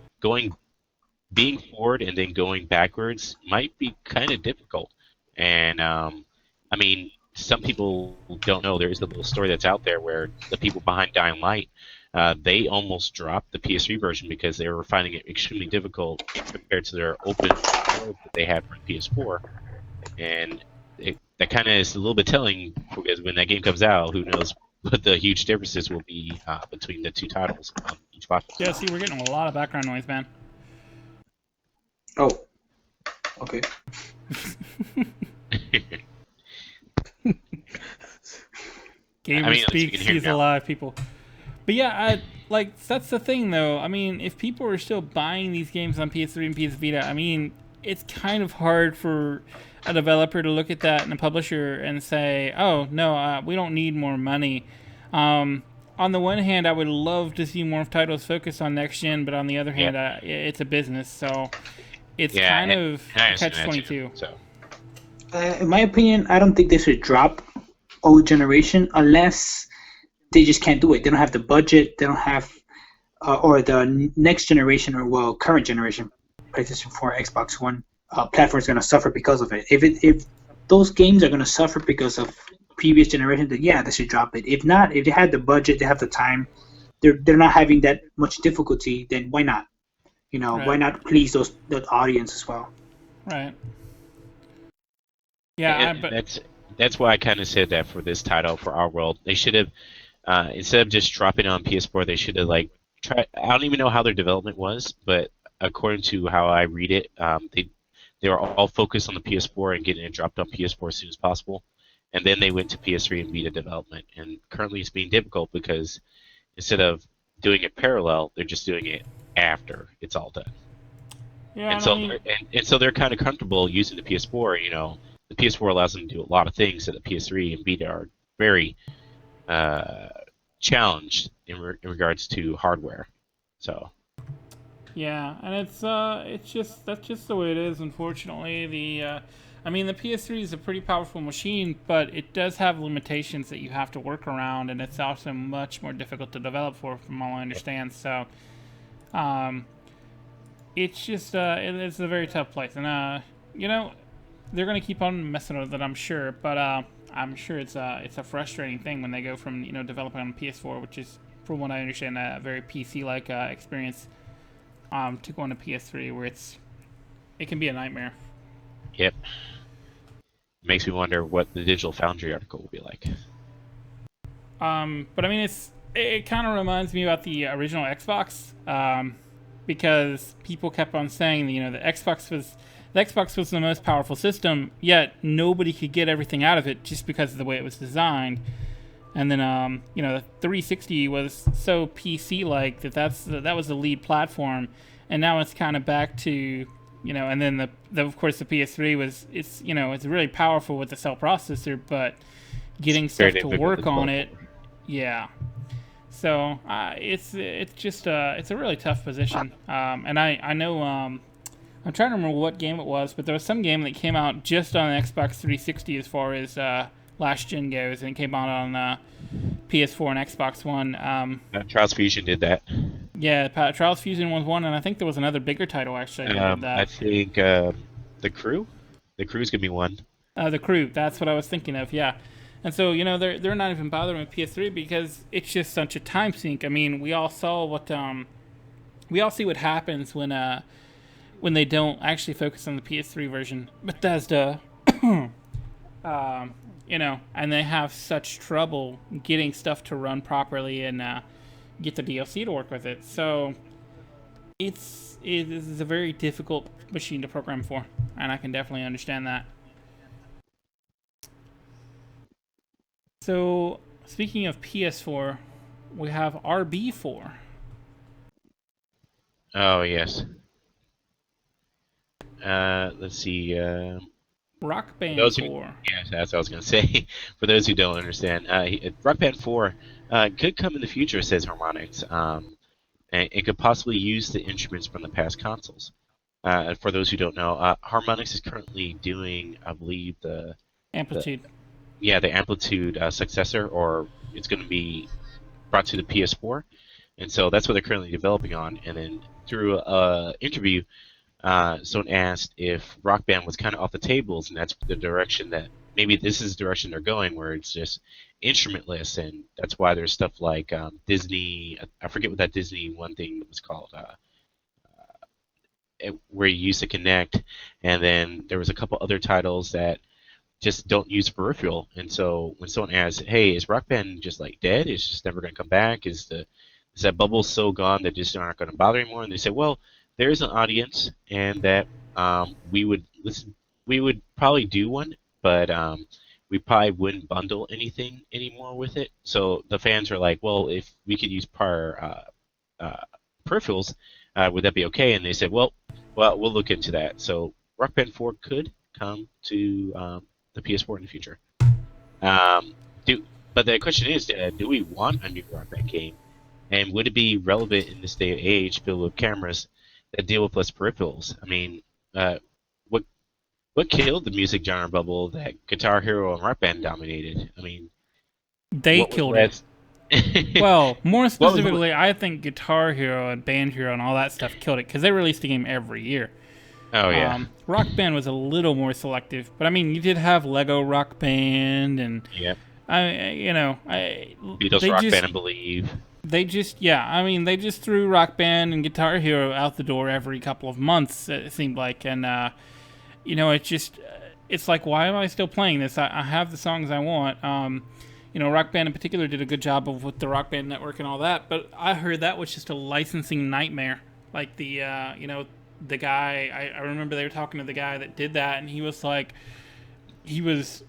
being forward and then going backwards might be kind of difficult. And I mean, some people don't know there is a little story that's out there where the people behind Dying Light, they almost dropped the PS3 version because they were finding it extremely difficult compared to their open world that they had for PS4. And that kind of is a little bit telling because when that game comes out, who knows what the huge differences will be between the two titles on each platform. Yeah, see, we're getting a lot of background noise, man. Oh. Okay. Gamer I mean, at least we speaks, can hear he's now. alive, people. But yeah, that's the thing, though. I mean, if people are still buying these games on PS3 and PS Vita, I mean, it's kind of hard for a developer to look at that and a publisher and say, "Oh no, we don't need more money." On the one hand, I would love to see more titles focus on next gen, but on the other hand, it's a business, so it's kind of catch-22. So. In my opinion, I don't think they should drop old generation unless they just can't do it. They don't have the budget. They don't have, or the next generation, or well, current generation, PlayStation 4, Xbox One platform is going to suffer because of it. If those games are going to suffer because of previous generation, then yeah, they should drop it. If not, if they had the budget, they have the time, they're not having that much difficulty, then why not? You know, why not please that audience as well? Right. Yeah, And that's why I kind of said that for this title for Our World. They should have instead of just dropping it on PS4, they should have like tried. I don't even know how their development was, but according to how I read it, they were all focused on the PS4 and getting it dropped on PS4 as soon as possible, and then they went to PS3 and Vita development. And currently, it's being difficult because instead of doing it parallel, they're just doing it after it's all done. yeah, And so they're kind of comfortable using the PS4, you know, the PS4 allows them to do a lot of things that the PS3 and Vita are very uh, challenged in regards to hardware. So Yeah, and it's just that's just the way it is. Unfortunately, I mean, the PS3 is a pretty powerful machine, but it does have limitations that you have to work around, and it's also much more difficult to develop for, from all I understand. So, um, it's just it's a very tough place, and you know, they're gonna keep on messing with it, I'm sure. But I'm sure it's a frustrating thing when they go from developing on PS4, which is, from what I understand, a very PC-like experience, to go on to PS3, where it can be a nightmare. yep, makes me wonder what the Digital Foundry article will be like. But I mean, it kind of reminds me about the original Xbox, because people kept on saying that, the Xbox was the most powerful system, yet nobody could get everything out of it just because of the way it was designed. And then the 360 was so PC like that was the lead platform, and now it's kind of back to, and then of course the PS3 it's really powerful with the cell processor, but getting Very stuff to difficult to work on develop it, over. yeah. So it's just it's a really tough position, and I know, I'm trying to remember what game it was, but there was some game that came out just on Xbox 360 as far as last gen goes, and it came out on PS4 and Xbox One. Trials Fusion did that. Yeah, Trials Fusion was one, and I think there was another bigger title actually that did I that. think the crew, the crew's gonna be one. The Crew, that's what I was thinking of. Yeah, and so they're not even bothering with PS3 because it's just such a time sink. I mean, we all see what happens when they don't actually focus on the PS3 version. Bethesda, and they have such trouble getting stuff to run properly and get the DLC to work with it. So it is a very difficult machine to program for, and I can definitely understand that. So speaking of PS4, we have RB4. Oh yes. Let's see. Rock For Band those who, 4. yeah, that's what I was gonna say. For those who don't understand, Rock Band 4 could come in the future, says Harmonix. And it could possibly use the instruments from the past consoles. For those who don't know, Harmonix is currently doing, I believe, the Amplitude. yeah, the Amplitude successor, or it's going to be brought to the PS4, and so that's what they're currently developing on. And then through a interview, someone asked if Rock Band was kind of off the tables, and that's the direction that maybe this is the direction they're going, where it's just instrumentless, and that's why there's stuff like Disney. I forget what that Disney one thing was called. Where you used to connect, and then there was a couple other titles that just don't use peripheral. And so when someone asks, "Hey, is Rock Band just like dead? It's just never going to come back? Is that bubble so gone that just aren't going to bother anymore?" And they say, "Well, there is an audience, and that we would listen. We would probably do one, but we probably wouldn't bundle anything anymore with it. So the fans are like, well, if we could use prior peripherals, would that be okay?" And they said, well, we'll look into that. So Rock Band 4 could come to the PS4 in the future. Um, but the question is, do we want a new Rock Band game? And would it be relevant in this day and age filled with cameras that deal with less peripherals? I mean, uh, what what killed the music genre bubble that Guitar Hero and Rock Band dominated? I mean, They what was killed it. last? Well, more What was specifically, I think Guitar Hero and Band Hero and all that stuff killed it because they released a game every year. Oh yeah, Rock Band was a little more selective, but I mean, you did have Lego Rock Band, and yeah. Beatles they Rock just Band, I believe. yeah, I mean, they just threw Rock Band and Guitar Hero out the door every couple of months. It seemed like, and it's like, why am I still playing this? I have the songs I want. Rock Band in particular did a good job of with the Rock Band network and all that, but I heard that was just a licensing nightmare. Like the guy, I remember they were talking to the guy that did that, and he was like, he was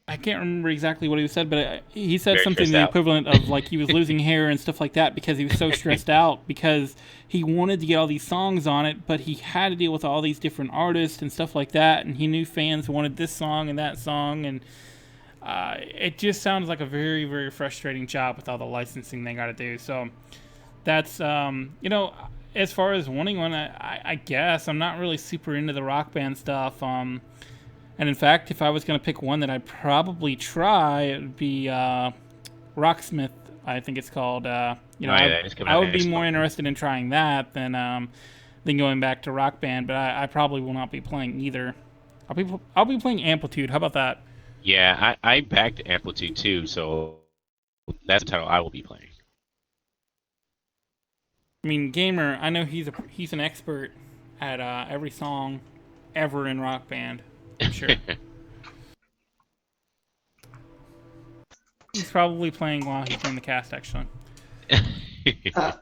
I can't remember exactly what he said, but he said Very something stressed the out. equivalent of like he was losing hair and stuff like that because he was so stressed out because he wanted to get all these songs on it, but he had to deal with all these different artists and stuff like that, and he knew fans wanted this song and that song, and it just sounds like a very, very frustrating job with all the licensing they got to do. So that's as far as wanting one, I guess I'm not really super into the Rock Band stuff. And in fact, if I was going to pick one that I'd probably try, it would be Rocksmith. I think it's called. Oh yeah, it's coming I out would be next more month. interested in trying that than going back to Rock Band. But I probably will not be playing either. I'll be playing Amplitude. How about that? Yeah, I backed Amplitude too, so that's the title I will be playing. I mean, Gamer. I know he's an expert at every song ever in Rock Band. I'm sure he's probably playing while he's doing the cast. Actually, Uh,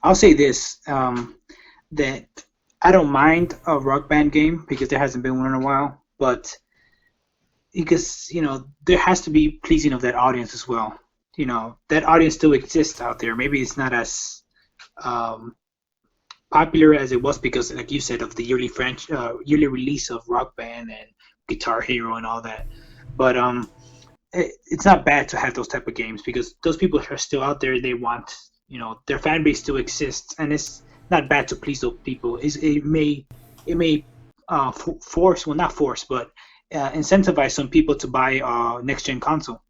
I'll say this: that I don't mind a Rock Band game because there hasn't been one in a while, but because there has to be pleasing of that audience as well. That audience still exists out there. Maybe it's not as um, popular as it was because, like you said, of the yearly release of Rock Band and Guitar Hero and all that. But it's not bad to have those type of games because those people are still out there. They want, their fan base still exists, and it's not bad to please those people. It may force, well, not force, but incentivize some people to buy a next gen console.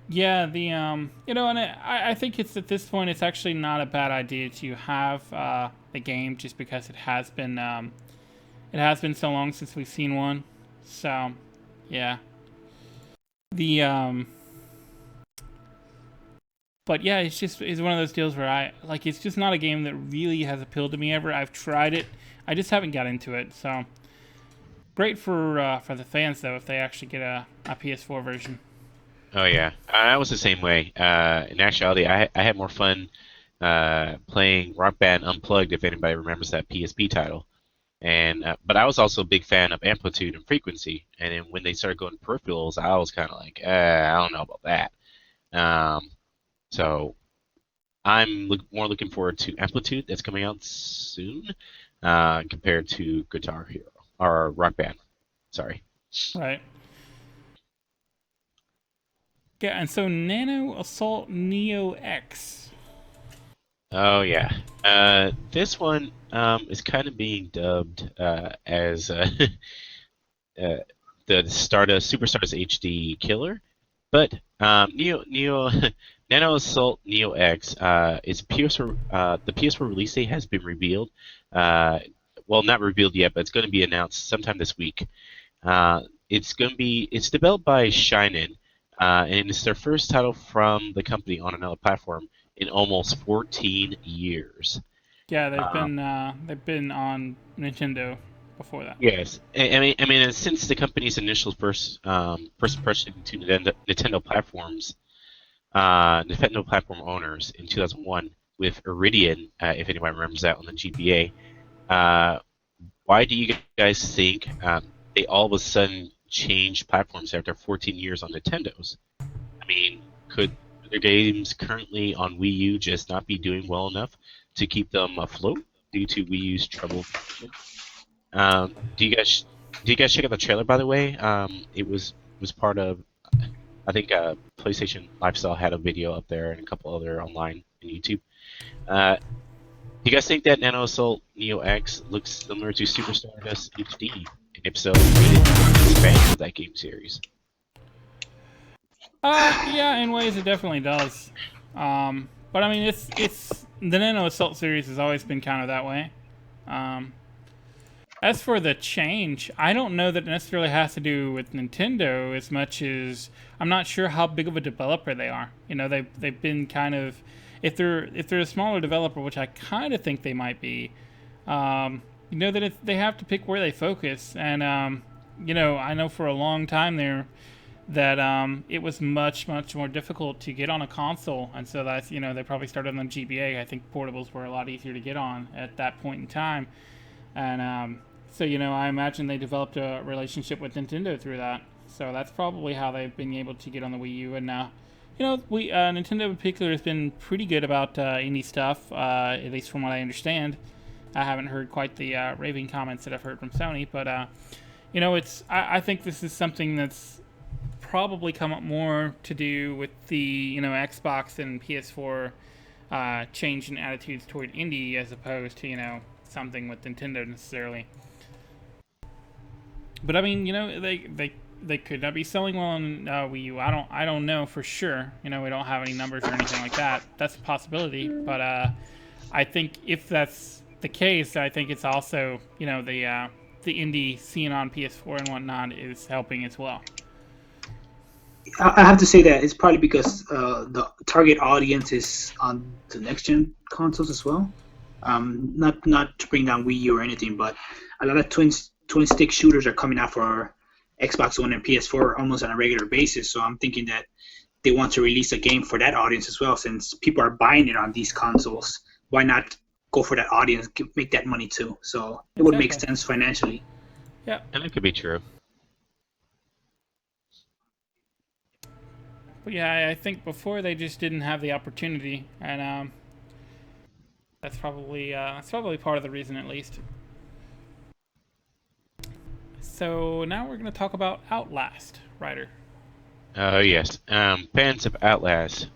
yeah. And I think it's at this point it's actually not a bad idea to have the game just because it has been so long since we've seen one. So, yeah. The But yeah, it's one of those deals where it's just not a game that really has appealed to me ever. I've tried it, I just haven't got into it. So great for the fans though if they actually get a PS4 version. Oh yeah, I was the same way. In actuality, I had more fun playing Rock Band Unplugged, if anybody remembers that PSP title. And but I was also a big fan of Amplitude and Frequency. And then when they started going peripherals, I was kind of like, I don't know about that. So I'm more looking forward to Amplitude that's coming out soon, compared to Guitar Hero or Rock Band. Sorry. Right. Yeah, and so Nano Assault Neo X. Oh yeah. This one is kind of being dubbed as uh, the Super Stardust HD killer, but Nano Assault Neo X is the PS4 release date has been revealed. Well, not revealed yet, but it's going to be announced sometime this week. It's developed by Shinen, and it's their first title from the company on another platform in almost 14 years. Yeah, Uh, they've been on Nintendo before that. yes, I mean, and since the company's initial first impression to Nintendo platform owners in 2001 with Iridian, if anybody remembers that on the GBA. Why do you guys think they all of a sudden changed platforms after 14 years on Nintendos? I mean, could their games currently on Wii U just not be doing well enough to keep them afloat due to Wii U's trouble? Do you guys check out the trailer, by the way? It was part of, I think, PlayStation Lifestyle had a video up there and a couple other online on YouTube. Do you guys think that Nano Assault Neo X looks similar to Super Stardust HD? And if so, would it expand that game series? Yeah, in ways it definitely does. But I mean, it's the Nano Assault series has always been kind of that way. Um, as for the change, I don't know that it necessarily has to do with Nintendo as much as I'm not sure how big of a developer they are. They've been kind of if they're a smaller developer, which I kind of think they might be. That they have to pick where they focus, and I know for a long time there that it was much more difficult to get on a console, and so that's they probably started on GBA. I think portables were a lot easier to get on at that point in time, and So, I imagine they developed a relationship with Nintendo through that. So that's probably how they've been able to get on the Wii U. And we Nintendo in particular has been pretty good about indie stuff, at least from what I understand. I haven't heard quite the raving comments that I've heard from Sony, but I think this is something that's probably come up more to do with the Xbox and PS4 change in attitudes toward indie as opposed to something with Nintendo necessarily. But I mean, they could not be selling well on Wii U. I don't know for sure. We don't have any numbers or anything like that. That's a possibility. But I think if that's the case, I think it's also the indie scene on PS4 and whatnot is helping as well. I have to say that it's probably because the target audience is on the next gen consoles as well. Not to bring down Wii U or anything, but a lot of twin stick shooters are coming out for Xbox One and PS4 almost on a regular basis. So I'm thinking that they want to release a game for that audience as well, since people are buying it on these consoles. Why not go for that audience, make that money too? So it would make sense financially. Yeah, and it could be true. but yeah, I think before they just didn't have the opportunity, and that's probably part of the reason at least. So now we're going to talk about Outlast, Ryder. Yes. Fans of Outlast.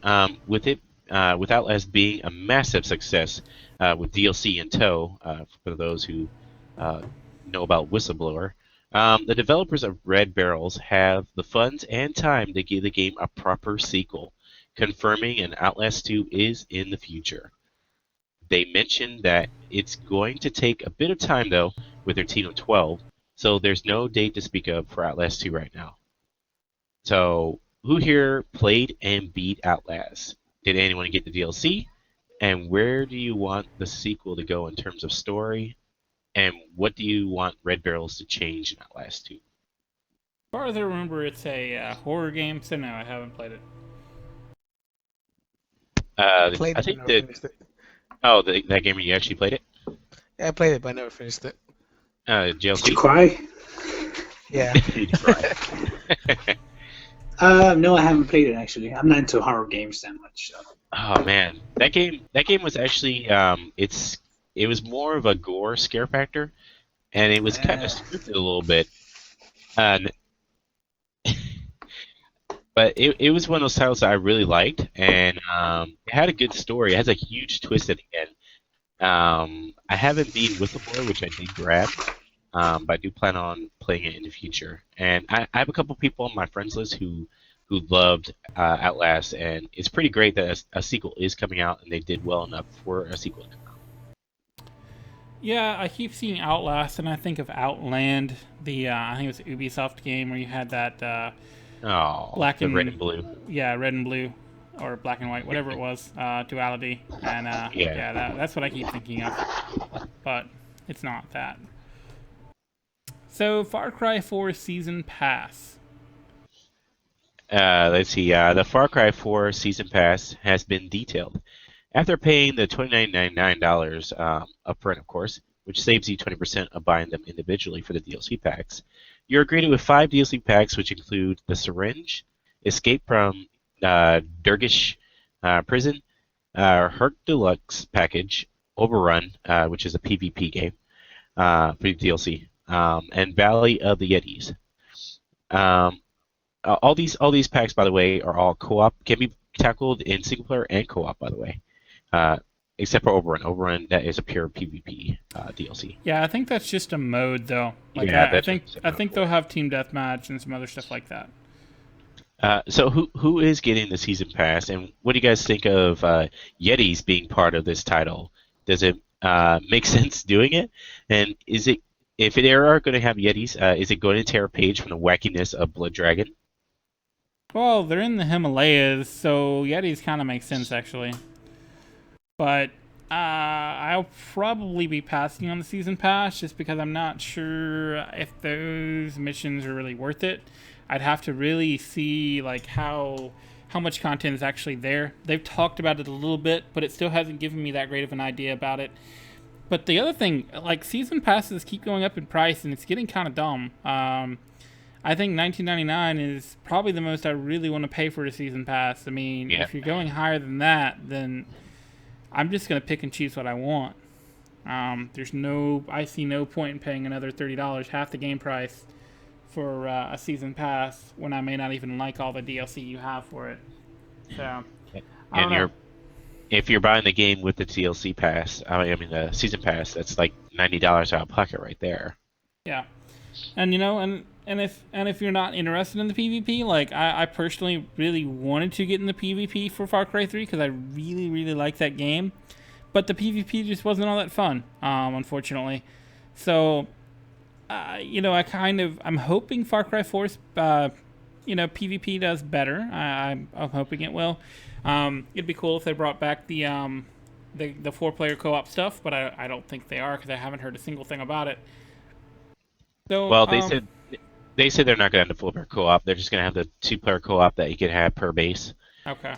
With Outlast being a massive success, with DLC in tow, for those who know about Whistleblower, the developers of Red Barrels have the funds and time to give the game a proper sequel, confirming an Outlast 2 is in the future. They mentioned that it's going to take a bit of time, though, with their team of 12, so there's no date to speak of for Outlast 2 right now. So, who here played and beat Outlast? Did anyone get the DLC? And where do you want the sequel to go in terms of story? And what do you want Red Barrels to change in Outlast 2? As far as I remember, it's a horror game, so no, I haven't played it. Played I it, but think never that. finished it. Oh, that game you actually played it? Yeah, I played it, but I never finished it. Did you JLC? cry? Yeah. Did you cry? No, I haven't played it actually. I'm not into horror games that much. So. Oh man, that game was actually it was more of a gore scare factor, and it was kind of scripted a little bit. And but it was one of those titles that I really liked, and it had a good story. It has a huge twist at the end. I haven't beaten Whistleblower, which I did grab, but I do plan on playing it in the future. And I have a couple people on my friends list who loved Outlast, and it's pretty great that a sequel is coming out, and they did well enough for a sequel to come out. Yeah, I keep seeing Outlast, and I think of Outland, the I think it was an Ubisoft game where you had that black the and red and blue. Yeah, red and blue, or black and white, whatever it was, duality, and that's what I keep thinking of, but it's not that. So, Far Cry 4 Season Pass. Let's see. The Far Cry 4 Season Pass has been detailed. After paying the $29.99 upfront, of course, which saves you 20% of buying them individually for the DLC packs, you're greeted with 5 DLC packs, which include The Syringe, Escape from Dergish Prison, Herc Deluxe Package, Overrun, which is a PvP game for the DLC, and Valley of the Yetis. All these packs, by the way, are all co-op. Can be tackled in single player and co-op, by the way, except for Overrun. Overrun, that is a pure PvP DLC. Yeah, I think that's just a mode, though. Like, Yeah, I think they'll have team deathmatch and some other stuff like that. So who is getting the season pass, and what do you guys think of Yetis being part of this title? Does it make sense doing it? And is it, if they are going to have Yetis, is it going to tear a page from the wackiness of Blood Dragon? Well, they're in the Himalayas, so Yetis kind of make sense, actually. But I'll probably be passing on the season pass just because I'm not sure if those missions are really worth it. I'd have to really see like how much content is actually there. They've talked about it a little bit, but it still hasn't given me that great of an idea about it. But the other thing, like season passes keep going up in price, and it's getting kind of dumb. I think 19.99 is probably the most I really want to pay for a season pass. I mean, Yeah. if you're going higher than that, then I'm just gonna pick and choose what I want. I see no point in paying another $30, half the game price, for a season pass when I may not even like all the DLC you have for it. So I don't And know. if you're buying the game with the DLC pass, I mean the season pass, that's like $90 out of pocket right there. Yeah. And if you're not interested in the PvP, like I personally really wanted to get in the PvP for Far Cry 3 because I really really like that game, but the PvP just wasn't all that fun, unfortunately. So I'm hoping Far Cry 4's PvP does better. I'm hoping it will. It'd be cool if they brought back the 4-player co-op stuff, but I don't think they are because I haven't heard a single thing about it. So Well, they said they're not going to have the 4-player co-op. They're just going to have the 2-player co-op that you can have per base. okay.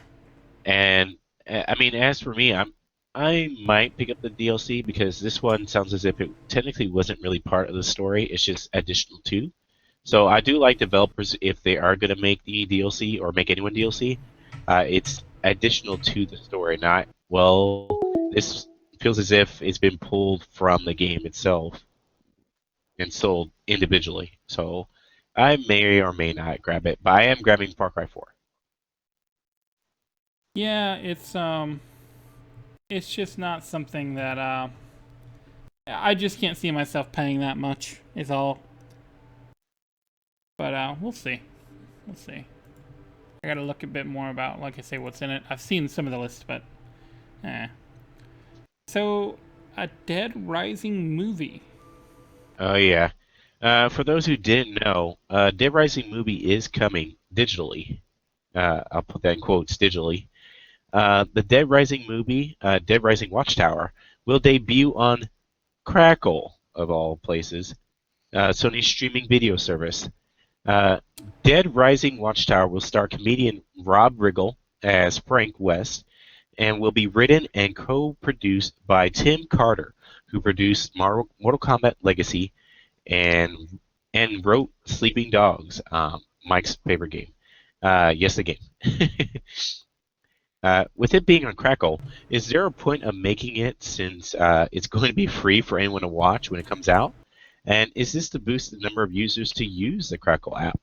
And I mean, as for me, I might pick up the DLC because this one sounds as if it technically wasn't really part of the story. It's just additional to. So I do like developers if they are going to make the DLC or make anyone DLC. It's additional to the story, not this feels as if it's been pulled from the game itself and sold individually. So I may or may not grab it, but I am grabbing Far Cry 4. Yeah, it's just not something that I just can't see myself paying that much. Is all. But we'll see. We'll see. I gotta look a bit more about, like I say, what's in it. I've seen some of the list, but So, a Dead Rising movie. Oh yeah. For those who didn't know, Dead Rising movie is coming digitally. I'll put that in quotes, digitally. The Dead Rising movie, Dead Rising Watchtower, will debut on Crackle, of all places, Sony's streaming video service. Uh, Dead Rising Watchtower will star comedian Rob Riggle as Frank West and will be written and co-produced by Tim Carter, who produced Mortal Kombat Legacy and wrote Sleeping Dogs, Mike's favorite game. Yes, the game. With it being on Crackle, is there a point of making it since it's going to be free for anyone to watch when it comes out? And is this to boost the number of users to use the Crackle app?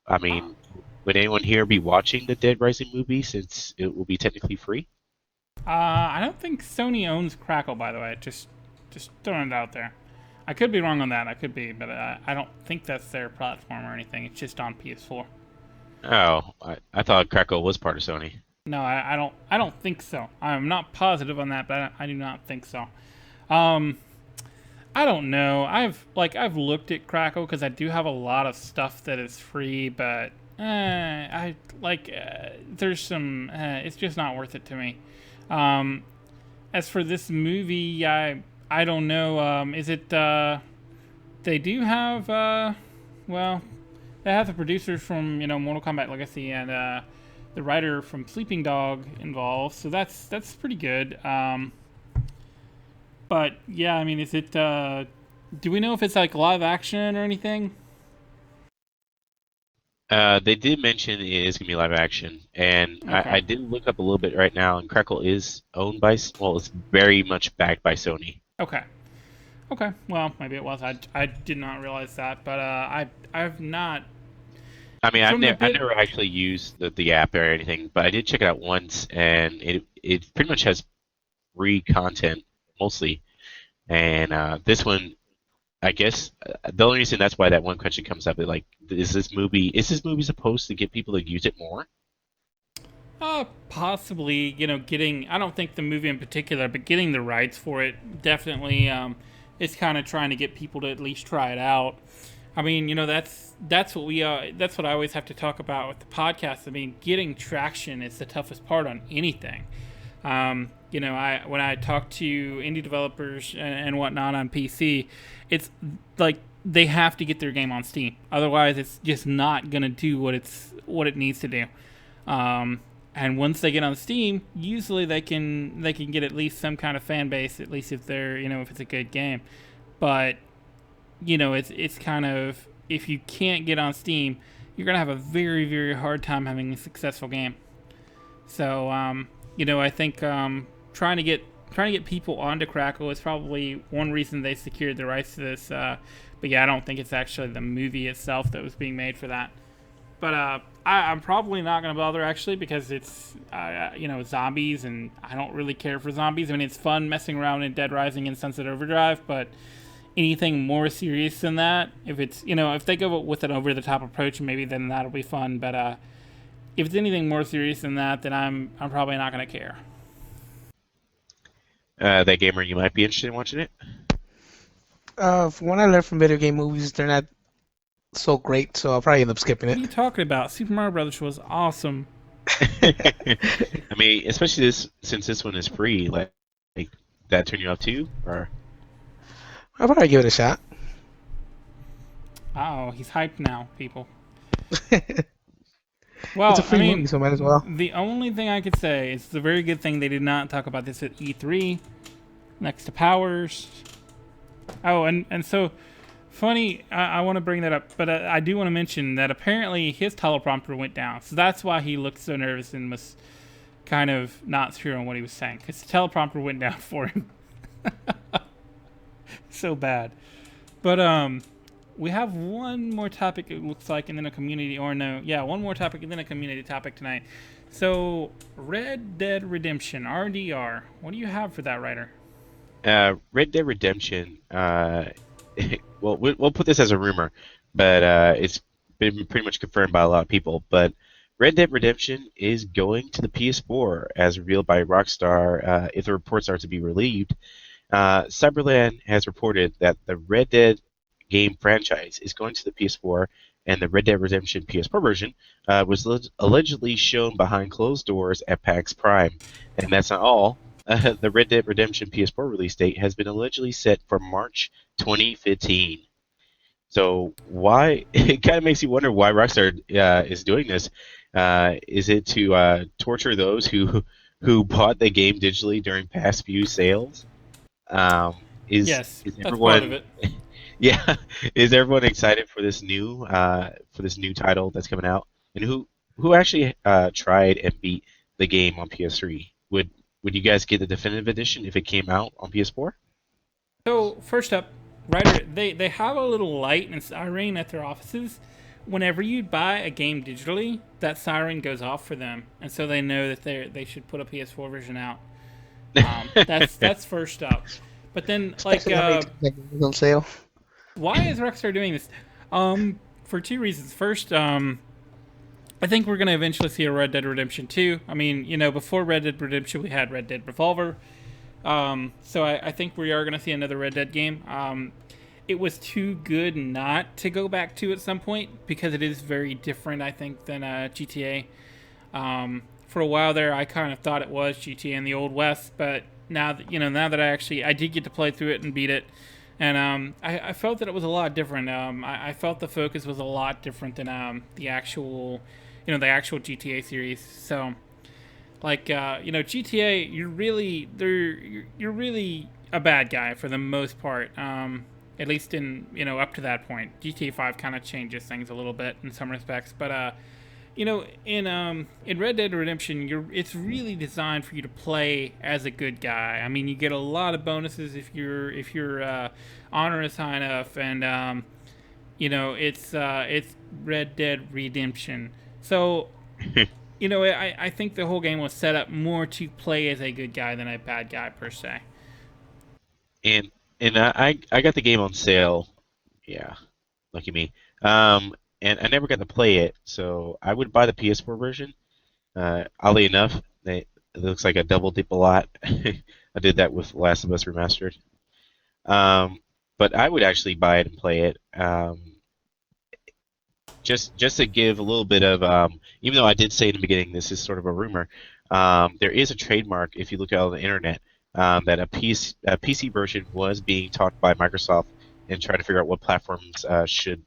I mean, would anyone here be watching the Dead Rising movie since it will be technically free? I don't think Sony owns Crackle, by the way. Just throwing it out there. I could be wrong on that. I could be, but I don't think that's their platform or anything. It's just on PS4. Oh, I thought Crackle was part of Sony. No, I don't think so. I'm not positive on that, but I do not think so. I don't know. I've looked at Crackle because I do have a lot of stuff that is free, but there's some. It's just not worth it to me. As for this movie, I don't know. Is it? They do have. Well, they have the producers from Mortal Kombat Legacy and the writer from Sleeping Dog involved, so that's pretty good. But yeah, I mean, is it? Do we know if it's like live action or anything? They did mention it is going to be live action, and Okay. I did look up a little bit right now, and Crackle is owned by, well, it's very much backed by Sony. Okay. Okay. Well, maybe it was. I did not realize that, but I've not. I mean, From the I bit- never actually used the app or anything, but I did check it out once, and it pretty much has free content mostly. And this one, I guess the only reason that's why that one question comes up is like, is this movie supposed to get people to use it more? Possibly, getting. I don't think the movie in particular, but getting the rights for it definitely is kind of trying to get people to at least try it out. I mean, that's what that's what I always have to talk about with the podcast. I mean, getting traction is the toughest part on anything. When I talk to indie developers and whatnot on PC, it's like they have to get their game on Steam. Otherwise, it's just not gonna do what it needs to do. and once they get on Steam, usually they can get at least some kind of fan base, at least if they're if it's a good game. But it's kind of, if you can't get on Steam, you're gonna have a very very hard time having a successful game. So I think trying to get people onto Crackle is probably one reason they secured the rights to this. But yeah, I don't think it's actually the movie itself that was being made for that. But I'm probably not going to bother actually, because it's zombies, and I don't really care for zombies. I mean, it's fun messing around in Dead Rising and Sunset Overdrive, but anything more serious than that, if they go with an over the top approach, maybe then that'll be fun. But if it's anything more serious than that, then I'm probably not going to care. That gamer, you might be interested in watching it. From what I learned from video game movies, they're not so great, so I'll probably end up skipping What are it. you talking about? Super Mario Brothers was awesome. I mean, especially since this one is free, like that turn you off too, or I'll probably give it a shot. Oh, he's hyped now, people. It's Well, a free movie, so might as well. the only thing I could say is it's a very good thing they did not talk about this at E3 next to Powers. Oh, and so funny. I want to bring that up, but I do want to mention that apparently his teleprompter went down, so that's why he looked so nervous and was kind of not sure on what he was saying, because the teleprompter went down for him. So bad. But we have one more topic, it looks like, and then a community, or no, yeah, one more topic and then a community topic tonight. So, Red Dead Redemption, RDR. What do you have for that, writer? Red Dead Redemption. Well, we'll put this as a rumor, but it's been pretty much confirmed by a lot of people. But Red Dead Redemption is going to the PS4, as revealed by Rockstar. If the reports are to be believed, Cyberland has reported that the Red Dead game franchise is going to the PS4, and the Red Dead Redemption PS4 version was allegedly shown behind closed doors at PAX Prime. And that's not all. The Red Dead Redemption PS4 release date has been allegedly set for March 2015. So why? It kind of makes you wonder why Rockstar is doing this. Is it to torture those who bought the game digitally during past few sales? Yes, Is that's part of everyone it. yeah, is everyone excited for this new title that's coming out? And who actually tried and beat the game on PS3? Would you guys get the definitive edition if it came out on PS4? So, first up, writer, they have a little light and siren at their offices. Whenever you buy a game digitally, that siren goes off for them, and so they know that they should put a PS4 version out. That's first up. But then, like, Especially when they take games on sale. why is Rockstar doing this? For two reasons. First, I think we're going to eventually see a Red Dead Redemption 2. I mean, before Red Dead Redemption, we had Red Dead Revolver. So I think we are going to see another Red Dead game. It was too good not to go back to at some point, because it is very different, I think, than GTA. For a while there, I kind of thought it was GTA in the Old West, but now that I did get to play through it and beat it, and I felt that it was a lot different. I felt the focus was a lot different than the actual GTA series. So, like, GTA, you're really a bad guy for the most part. At least in up to that point. GTA 5 kind of changes things a little bit in some respects, but in Red Dead Redemption, it's really designed for you to play as a good guy. I mean, you get a lot of bonuses if you're honorous high enough, and it's Red Dead Redemption. So, I think the whole game was set up more to play as a good guy than a bad guy per se. And I got the game on sale. Yeah, lucky me. And I never got to play it, so I would buy the PS4 version. Oddly enough, it looks like a double dip a lot. I did that with Last of Us Remastered. But I would actually buy it and play it. Just to give a little bit of, even though I did say in the beginning this is sort of a rumor, there is a trademark if you look out on the internet that a PC version was being talked by Microsoft and trying to figure out what platforms should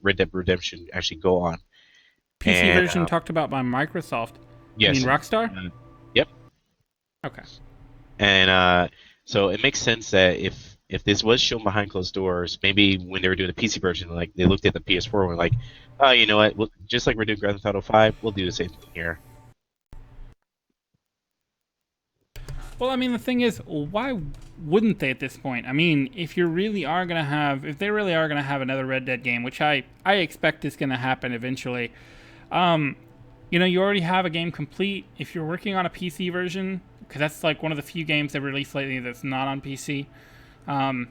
Red Dead Redemption actually go on. PC And version talked about by Microsoft. You mean Yes. Rockstar? Yep. Okay. And so it makes sense that if this was shown behind closed doors, maybe when they were doing the PC version, like they looked at the PS4 and were like, oh, you know what? Just like we're doing Grand Theft Auto 5, we'll do the same thing here. Well, I mean, the thing is, why wouldn't they at this point? I mean, if they really are gonna have another Red Dead game, which I expect is gonna happen eventually. Um, you already have a game complete. If you're working on a PC version, because that's like one of the few games they've released lately that's not on PC. Um,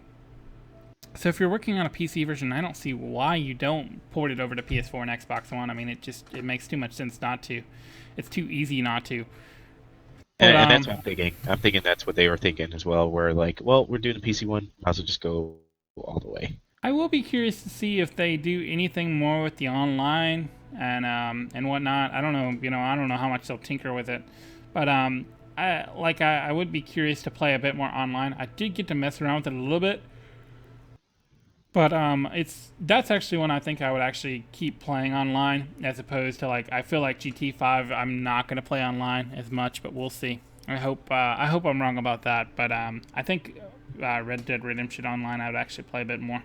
so if you're working on a PC version, I don't see why you don't port it over to PS4 and Xbox One. I mean, it makes too much sense not to. It's too easy not to. But And that's what I'm thinking. I'm thinking that's what they were thinking as well. Where like, well, we're doing the PC one, might as well just go all the way. I will be curious to see if they do anything more with the online and whatnot. I don't know. I don't know how much they'll tinker with it, but I would be curious to play a bit more online. I did get to mess around with it a little bit, but that's actually when I think I would actually keep playing online as opposed to like I feel like GT5. I'm not gonna play online as much, but we'll see. I hope I'm wrong about that, but I think Red Dead Redemption Online I would actually play a bit more.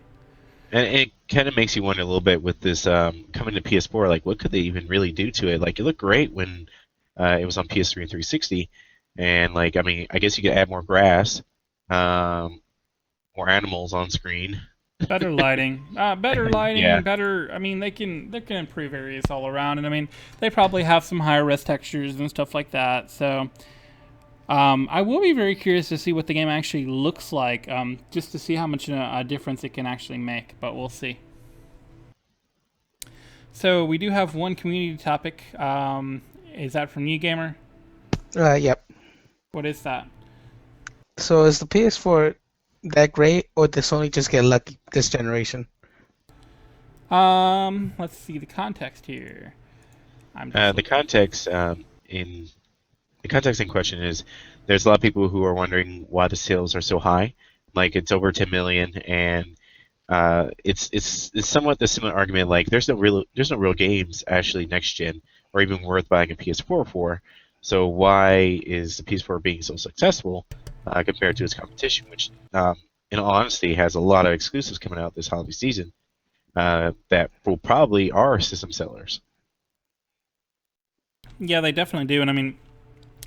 And it kind of makes you wonder a little bit with this coming to PS4, like what could they even really do to it? Like it looked great when it was on PS3 and 360, and like I mean, I guess you could add more grass, more animals on screen. Better lighting, better lighting, Yeah. better. I mean, they can improve areas all around, and I mean, they probably have some higher res textures and stuff like that. So, I will be very curious to see what the game actually looks like, just to see how much a difference it can actually make. But we'll see. So we do have one community topic. Is that from you, Gamer? Yep. What is that? So is the PS4 that great, or did Sony just get lucky this generation? Let's see the context here. I'm just The context in the context in question is there's a lot of people who are wondering why the sales are so high. Like it's over 10 million, and it's somewhat the similar argument. Like there's no real games actually next gen or even worth buying a PS4 for. So why is the PS4 being so successful compared to its competition, which in all honesty has a lot of exclusives coming out this holiday season that will probably are system sellers. Yeah, they definitely do, and I mean,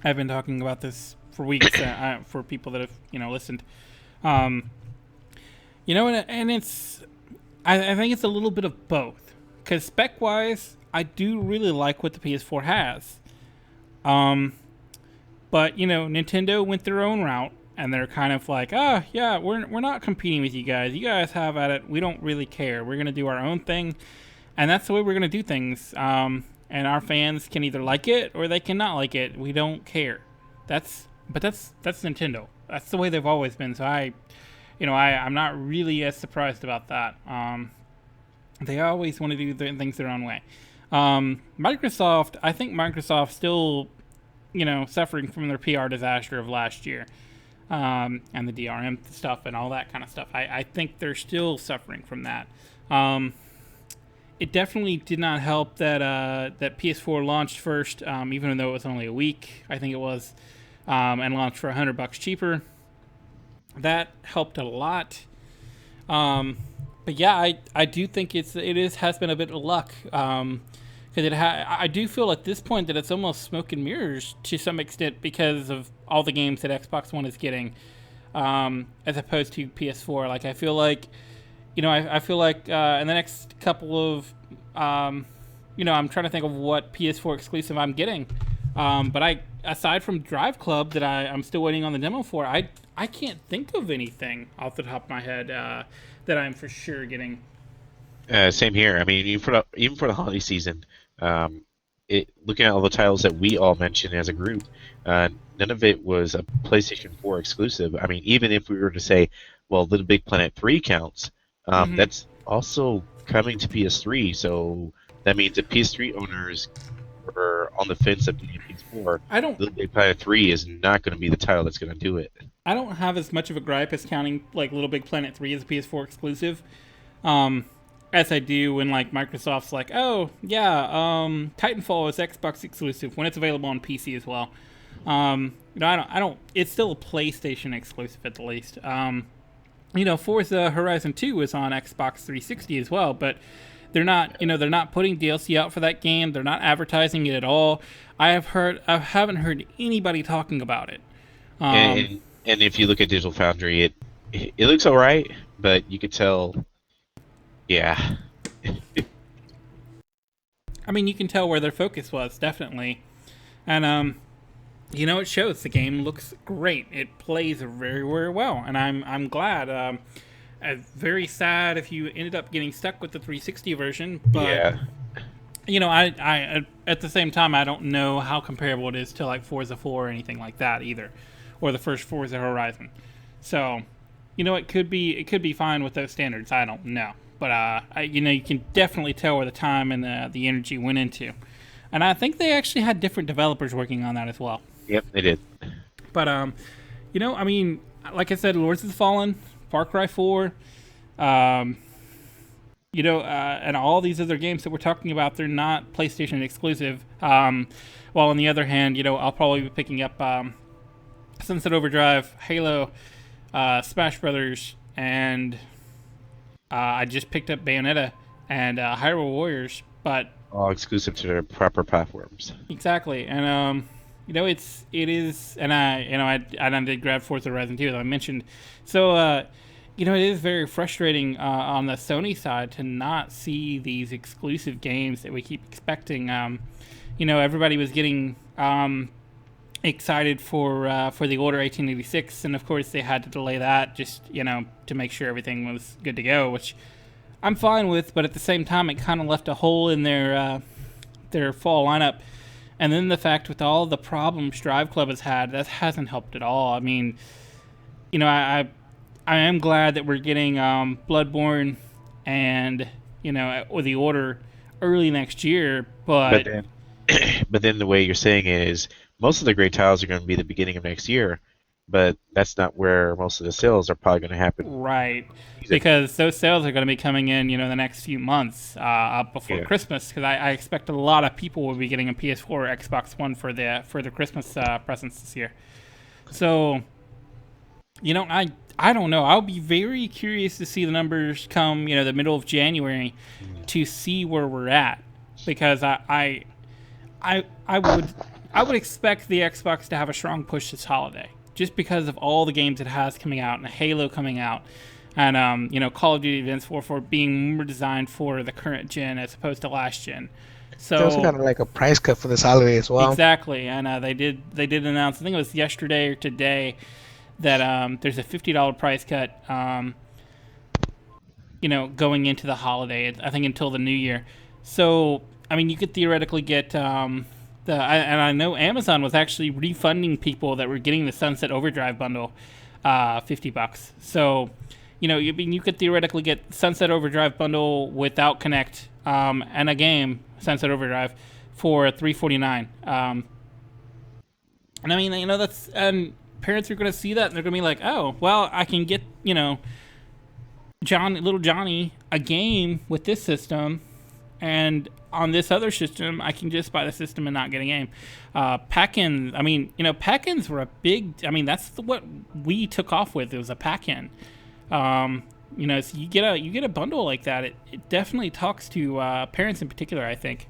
I've been talking about this for weeks for people that have listened. Um, and it's I think it's a little bit of both because spec wise, I do really like what the PS4 has. But Nintendo went their own route, and they're kind of like, yeah, we're not competing with you guys. You guys have at it. We don't really care. We're gonna do our own thing, and that's the way we're gonna do things. And our fans can either like it or they cannot like it. We don't care. That's Nintendo. That's the way they've always been. So I'm not really as surprised about that. They always want to do things their own way. Microsoft, I think Microsoft still, suffering from their PR disaster of last year, and the DRM stuff and all that kind of stuff. I think they're still suffering from that. It definitely did not help that that PS4 launched first, even though it was only a week. I think it was, and launched for $100 cheaper. That helped a lot. But yeah, I do think has been a bit of luck. Because I do feel at this point that it's almost smoke and mirrors to some extent because of all the games that Xbox One is getting, as opposed to PS4. Like I feel like, I feel like in the next couple of, I'm trying to think of what PS4 exclusive I'm getting. But aside from Drive Club that I'm still waiting on the demo for, I can't think of anything off the top of my head that I'm for sure getting. Same here. I mean, even for the holiday season, looking at all the titles that we all mentioned as a group, none of it was a PlayStation 4 exclusive. I mean, even if we were to say, well, Little Big Planet 3 counts, that's also coming to PS3. So that means that PS3 owners were on the fence of getting PS4. Little Big Planet 3 is not going to be the title that's going to do it. I don't have as much of a gripe as counting like Little Big Planet 3 as a PS4 exclusive. as I do when like Microsoft's like, oh yeah, Titanfall is Xbox exclusive when it's available on PC as well. I don't. It's still a PlayStation exclusive at the least. Forza Horizon 2 is on Xbox 360 as well, but they're not, they're not putting DLC out for that game. They're not advertising it at all. I haven't heard anybody talking about it. And if you look at Digital Foundry, it looks all right, but you could tell, yeah. I mean, you can tell where their focus was, definitely. And it shows. The game looks great. It plays very, very well, and I'm glad. Very sad if you ended up getting stuck with the 360 version, but Yeah. I at the same time I don't know how comparable it is to like Forza 4 or anything like that either, or the first Forza Horizon. So, it could be fine with those standards. I don't know, but you can definitely tell where the time and the energy went into, and I think they actually had different developers working on that as well. Yep, they did. But I mean, like I said, Lords of the Fallen, Far Cry 4, and all these other games that we're talking about, they're not PlayStation exclusive. While on the other hand, I'll probably be picking up Sunset Overdrive, Halo, Smash Brothers, and I just picked up Bayonetta and Hyrule Warriors. But All exclusive to their proper platforms. exactly, and it is, and I did grab Forza Horizon 2 as I mentioned. So it is very frustrating on the Sony side to not see these exclusive games that we keep expecting. Everybody was getting excited for the Order 1886, and of course they had to delay that just to make sure everything was good to go, which I'm fine with. But at the same time, it kind of left a hole in their fall lineup. And then the fact with all the problems Drive Club has had, that hasn't helped at all. I mean, I am glad that we're getting Bloodborne and or the Order early next year, But then, but then the way you're saying it is most of the great titles are going to be the beginning of next year, but that's not where most of the sales are probably going to happen. Right, because those sales are going to be coming in, the next few months up before Christmas. Because I expect a lot of people will be getting a PS4 or Xbox One for the Christmas presents this year. So, I don't know. I'll be very curious to see the numbers come, the middle of January, to see where we're at, because I would expect the Xbox to have a strong push this holiday, just because of all the games it has coming out and Halo coming out, and Call of Duty Advanced Warfare being more designed for the current gen as opposed to last gen. So They also got like a price cut for this holiday as well. exactly, and they did announce, I think it was yesterday or today, that there's a $50 price cut. Going into the holiday, I think until the new year. So I mean, you could theoretically get and I know Amazon was actually refunding people that were getting the Sunset Overdrive bundle, $50. So, you could theoretically get Sunset Overdrive bundle without Connect, and a game Sunset Overdrive for $349. And I mean, and parents are going to see that and they're going to be like, oh, well, I can get little Johnny a game with this system, and on this other system, I can just buy the system and not get a game. Pack-ins, I mean, pack-ins were a big, that's what we took off with. It was a pack-in. So you get a bundle like that. It definitely talks to parents in particular, I think.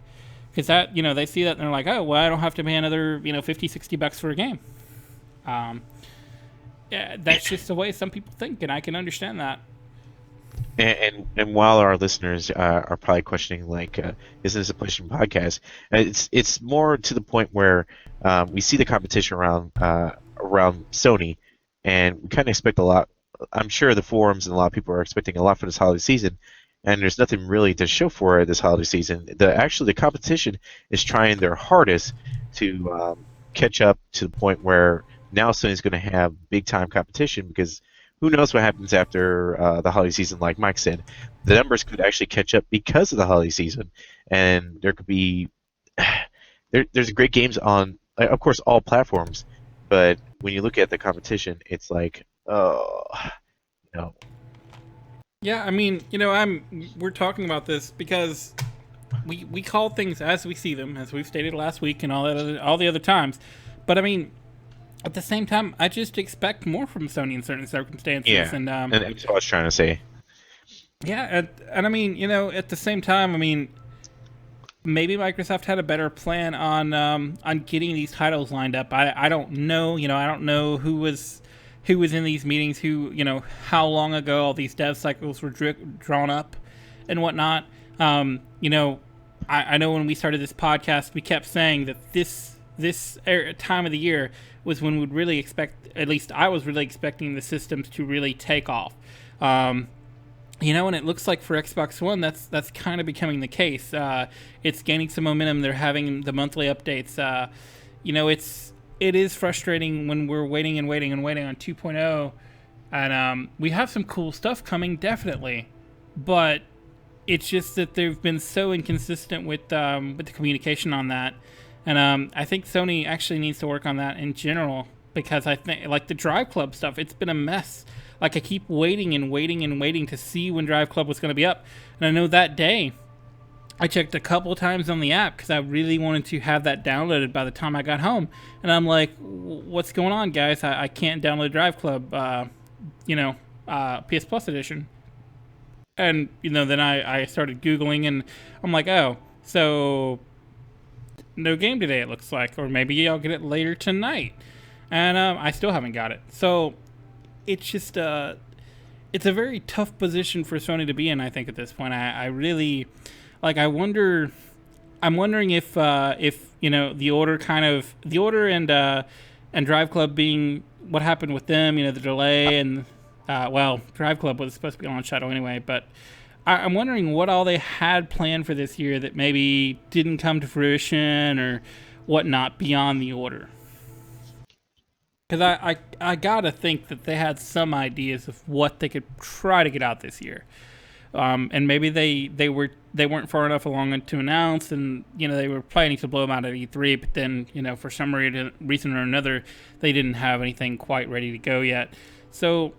Because that, they see that and they're like, oh, well, I don't have to pay another, $50-$60 for a game. Yeah, that's just the way some people think, and I can understand that. And while our listeners are probably questioning, like, isn't this a PlayStation podcast? It's more to the point where we see the competition around Sony, and we kind of expect a lot. I'm sure the forums and a lot of people are expecting a lot for this holiday season, and there's nothing really to show for it this holiday season. The competition is trying their hardest to catch up to the point where now Sony's going to have big time competition, because who knows what happens after the holiday season. Like Mike said, the numbers could actually catch up because of the holiday season, and there could be there's great games on, of course, all platforms. But when you look at the competition, it's like, oh, Yeah, I mean, we're talking about this because we call things as we see them, as we've stated last week and all the other times. But I mean, at the same time, I just expect more from Sony in certain circumstances, Yeah, and and that's what I was trying to say. yeah, and I mean, at the same time, I mean, maybe Microsoft had a better plan on getting these titles lined up. I don't know, I don't know who was in these meetings, how long ago all these dev cycles were drawn up and whatnot. I know when we started this podcast, we kept saying that this time of the year was when we'd really expect, at least I was really expecting the systems to really take off. And it looks like for Xbox One, that's kind of becoming the case. It's gaining some momentum. They're having the monthly updates. It is frustrating when we're waiting and waiting and waiting on 2.0, and we have some cool stuff coming, definitely, but it's just that they've been so inconsistent with the communication on that, and I think Sony actually needs to work on that in general, because I think, like, the Drive Club stuff, it's been a mess. Like, I keep waiting and waiting and waiting to see when Drive Club was going to be up, and I know that day I checked a couple times on the app because I really wanted to have that downloaded by the time I got home, and I'm like, what's going on, guys? I can't download Drive Club, PS Plus edition. And then I started Googling, and I'm like, oh, so no game today, it looks like, or maybe I'll get it later tonight, and I still haven't got it. So it's just it's a very tough position for Sony to be in, I think, at this point. I really, like, I'm wondering if the order and Drive Club being what happened with them, the delay, and Drive Club was supposed to be on Shadow anyway, but I'm wondering what all they had planned for this year that maybe didn't come to fruition or whatnot beyond the order. Because I gotta think that they had some ideas of what they could try to get out this year, and maybe they weren't far enough along to announce, and they were planning to blow them out at E3, but then for some reason or another they didn't have anything quite ready to go yet. So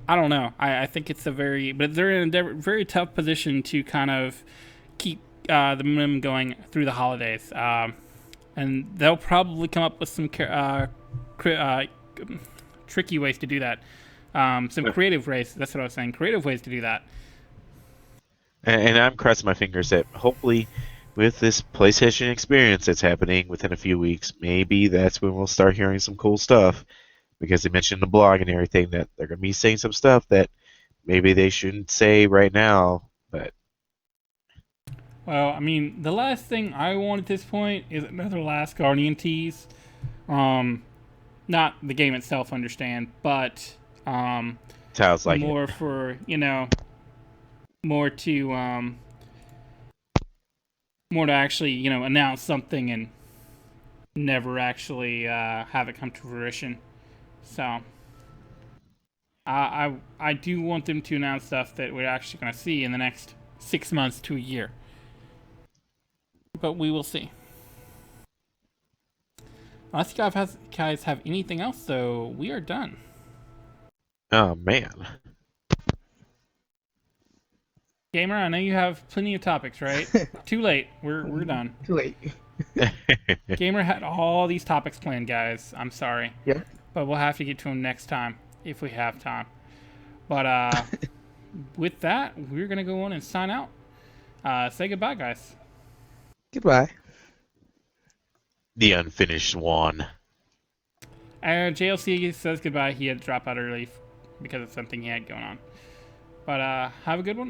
I don't know. I think it's but they're in a very tough position to kind of keep the momentum going through the holidays, and they'll probably come up with some tricky ways to do that. Some creative ways. That's what I was saying. Creative ways to do that. And I'm crossing my fingers that hopefully, with this PlayStation experience that's happening within a few weeks, maybe that's when we'll start hearing some cool stuff. Because they mentioned in the blog and everything that they're going to be saying some stuff that maybe they shouldn't say right now. But well, I mean, the last thing I want at this point is another Last Guardian tease. Not the game itself, understand, but sounds like more it. for more to actually announce something and never actually have it come to fruition. So I do want them to announce stuff that we're actually going to see in the next 6 months to a year. But we will see. Unless you guys have anything else, though, we are done. Oh, man. Gamer, I know you have plenty of topics, right? Too late. We're done. Too late. Gamer had all these topics planned, guys. I'm sorry. Yeah. But we'll have to get to them next time, if we have time. But with that, we're going to go on and sign out. Say goodbye, guys. Goodbye. The unfinished one. JLC says goodbye. He had to drop out early because of something he had going on. But have a good one.